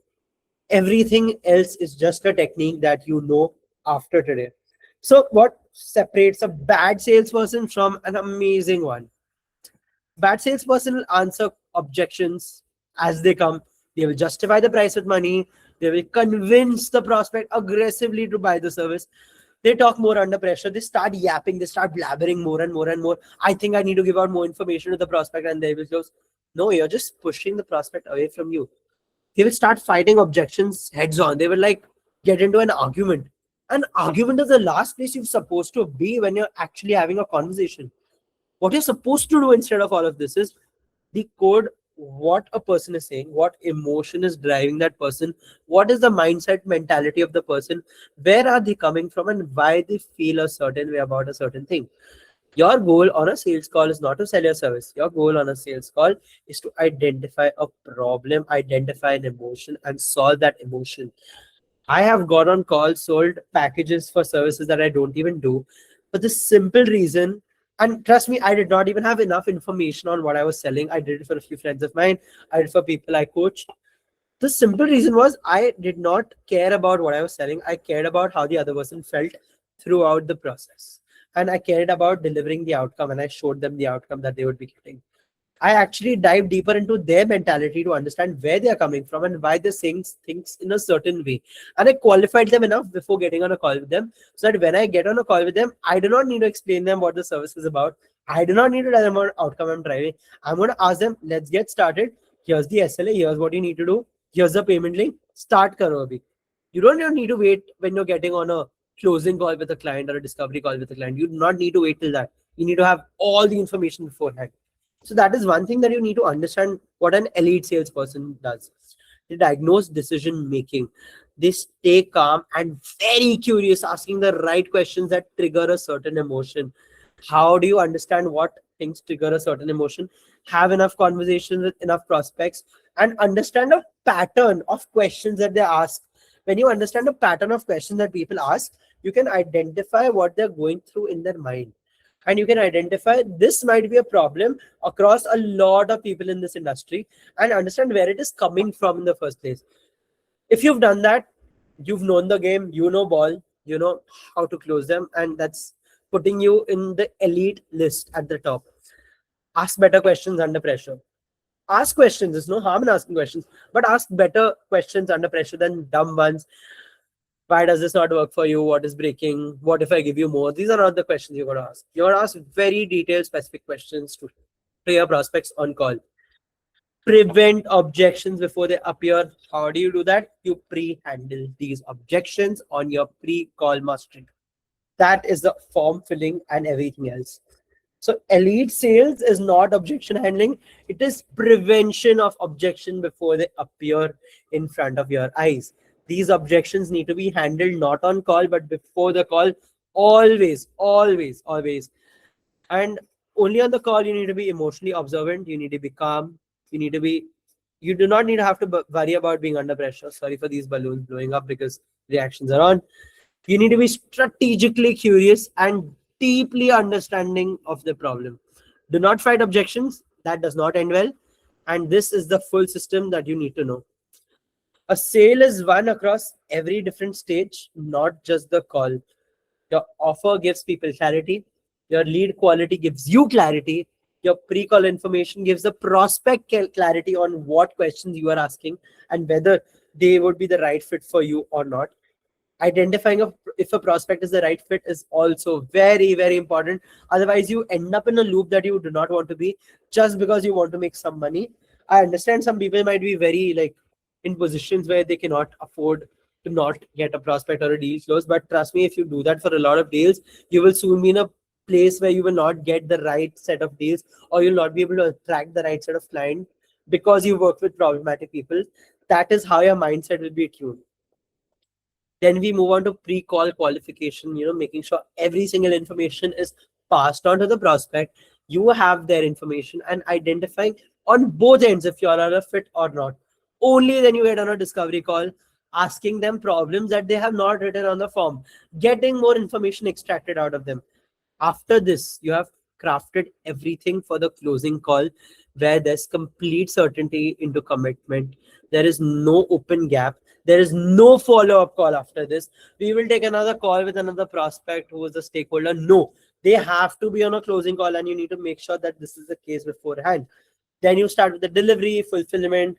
Speaker 1: Everything else is just a technique that you know after today. So what separates a bad salesperson from an amazing one? Bad salesperson will answer objections as they come. They will justify the price with money. They will convince the prospect aggressively to buy the service. They talk more under pressure. They start yapping. They start blabbering more and more and more. I think I need to give out more information to the prospect, and they will close. No, you're just pushing the prospect away from you. They will start fighting objections heads on. They will like get into an argument. An argument is the last place you're supposed to be when you're actually having a conversation. What you're supposed to do instead of all of this is decode what a person is saying, what emotion is driving that person, what is the mindset mentality of the person, where are they coming from, and why they feel a certain way about a certain thing. Your goal on a sales call is not to sell your service. Your goal on a sales call is to identify a problem, identify an emotion, and solve that emotion. I have got on calls, sold packages for services that I don't even do. For the simple reason, and trust me, I did not even have enough information on what I was selling. I did it for a few friends of mine, I did it for people I coached. The simple reason was I did not care about what I was selling. I cared about how the other person felt throughout the process. And I cared about delivering the outcome, and I showed them the outcome that they would be getting. I actually dive deeper into their mentality to understand where they are coming from and why they're saying things in a certain way. And I qualified them enough before getting on a call with them so that when I get on a call with them, I do not need to explain them what the service is about. I do not need to tell them what outcome I'm driving. I'm going to ask them, let's get started. Here's the SLA. Here's what you need to do. Here's the payment link. Start karo abhi. You don't even need to wait when you're getting on a closing call with a client or a discovery call with a client. You do not need to wait till that. You need to have all the information beforehand. So that is one thing that you need to understand what an elite salesperson does. They diagnose decision making. They stay calm and very curious, asking the right questions that trigger a certain emotion. How do you understand what things trigger a certain emotion? Have enough conversations with enough prospects and understand a pattern of questions that they ask. When you understand a pattern of questions that people ask, you can identify what they're going through in their mind. and you can identify this might be a problem across a lot of people in this industry and understand where it is coming from in the first place. If you've done that, you've known the game, you know ball, you know how to close them, and that's putting you in the elite list at the top. Ask better questions under pressure. Ask questions, there's no harm in asking questions, but ask better questions under pressure than dumb ones. Why does this not work for you? What is breaking? What if I give you more? These are not the questions you're going to ask. You're going to ask very detailed, specific questions to your prospects on call. Prevent objections before they appear. How do you do that? You pre-handle these objections on your pre-call mastery. That is the form filling and everything else. So elite sales is not objection handling. It is prevention of objection before they appear in front of your eyes. These objections need to be handled not on call, but before the call. Always, always, always. And only on the call, you need to be emotionally observant. You need to be calm. You need to be, you do not need to have to worry about being under pressure. Sorry for these balloons blowing up because reactions are on. You need to be strategically curious and deeply understanding of the problem. Do not fight objections. That does not end well. And this is the full system that you need to know. A sale is won across every different stage, not just the call. Your offer gives people clarity. Your lead quality gives you clarity. Your pre-call information gives the prospect clarity on what questions you are asking and whether they would be the right fit for you or not. Identifying if a prospect is the right fit is also very, very important. Otherwise, you end up in a loop that you do not want to be just because you want to make some money. I understand some people might be very like in positions where they cannot afford to not get a prospect or a deal closed. But trust me, if you do that for a lot of deals, you will soon be in a place where you will not get the right set of deals, or you'll not be able to attract the right set of client because you work with problematic people. That is how your mindset will be tuned. Then we move on to pre-call qualification, making sure every single information is passed on to the prospect. You have their information and identifying on both ends if you are a fit or not. Only then you get on a discovery call, asking them problems that they have not written on the form, getting more information extracted out of them. After this, you have crafted everything for the closing call where there's complete certainty into commitment. There is no open gap. There is no follow-up call after this. We will take another call with another prospect who is a stakeholder. No, they have to be on a closing call and you need to make sure that this is the case beforehand. Then you start with the delivery, fulfillment.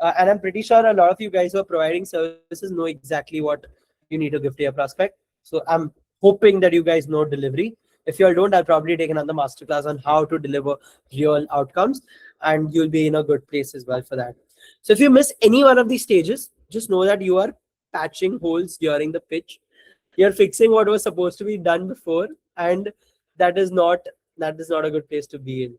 Speaker 1: And I'm pretty sure a lot of you guys who are providing services know exactly what you need to give to your prospect. So I'm hoping that you guys know delivery. If you all don't, I'll probably take another masterclass on how to deliver real outcomes, and you'll be in a good place as well for that. So if you miss any one of these stages, just know that you are patching holes during the pitch. You're fixing what was supposed to be done before, and that is not a good place to be in.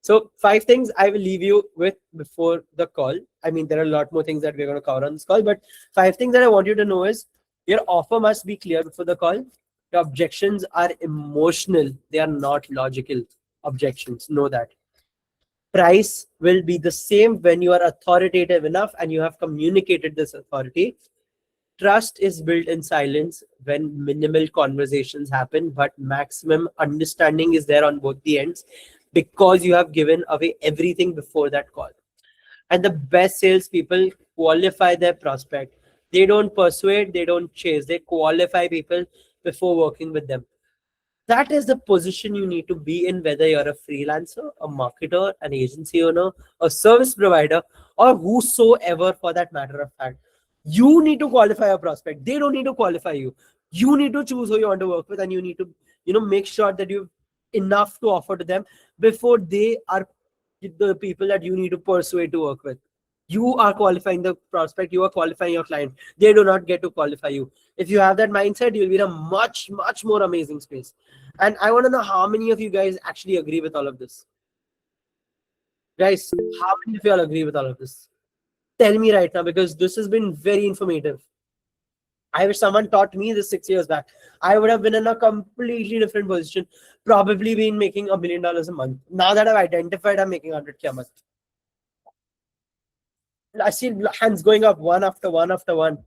Speaker 1: So 5 things I will leave you with before the call. I mean, there are a lot more things that we're going to cover on this call, but 5 things that I want you to know is your offer must be clear before the call. Your objections are emotional. They are not logical objections. Know that. Price will be the same when you are authoritative enough and you have communicated this authority. Trust is built in silence when minimal conversations happen, but maximum understanding is there on both the ends because you have given away everything before that call. And the best salespeople qualify their prospect. They don't persuade, they don't chase, they qualify people before working with them. That is the position you need to be in, whether you're a freelancer, a marketer, an agency owner, a service provider, or whosoever for that matter of fact. You need to qualify a prospect. They don't need to qualify you. You need to choose who you want to work with, and you need to, make sure that you've enough to offer to them before they are the people that you need to persuade to work with. You are qualifying the prospect, you are qualifying your client. They do not get to qualify you. If you have that mindset, you'll be in a much, much more amazing space. And I want to know how many of you guys actually agree with all of this. Guys, how many of you all agree with all of this? Tell me right now, because this has been very informative. I wish someone taught me this 6 years back. I would have been in a completely different position, probably been making $1 million a month. Now that I've identified, I'm making 100K a month. I see hands going up one after one after one.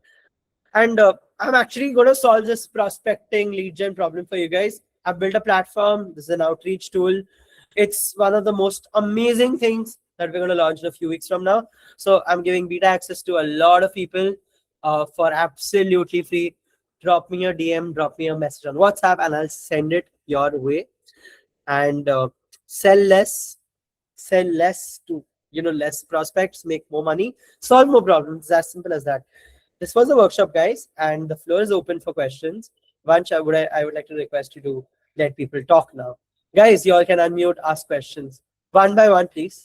Speaker 1: And I'm actually going to solve this prospecting lead gen problem for you guys. I've built a platform. This is an outreach tool. It's one of the most amazing things that we're going to launch in a few weeks from now. So I'm giving beta access to a lot of people for absolutely free. Drop me a DM, drop me a message on WhatsApp, and I'll send it your way. And sell less, sell less to less prospects, make more money, solve more problems. It's as simple as that. This was the workshop, guys, and the floor is open for questions. Vanch, I would like to request you to let people talk now. Guys, you all can unmute, ask questions one by one, please.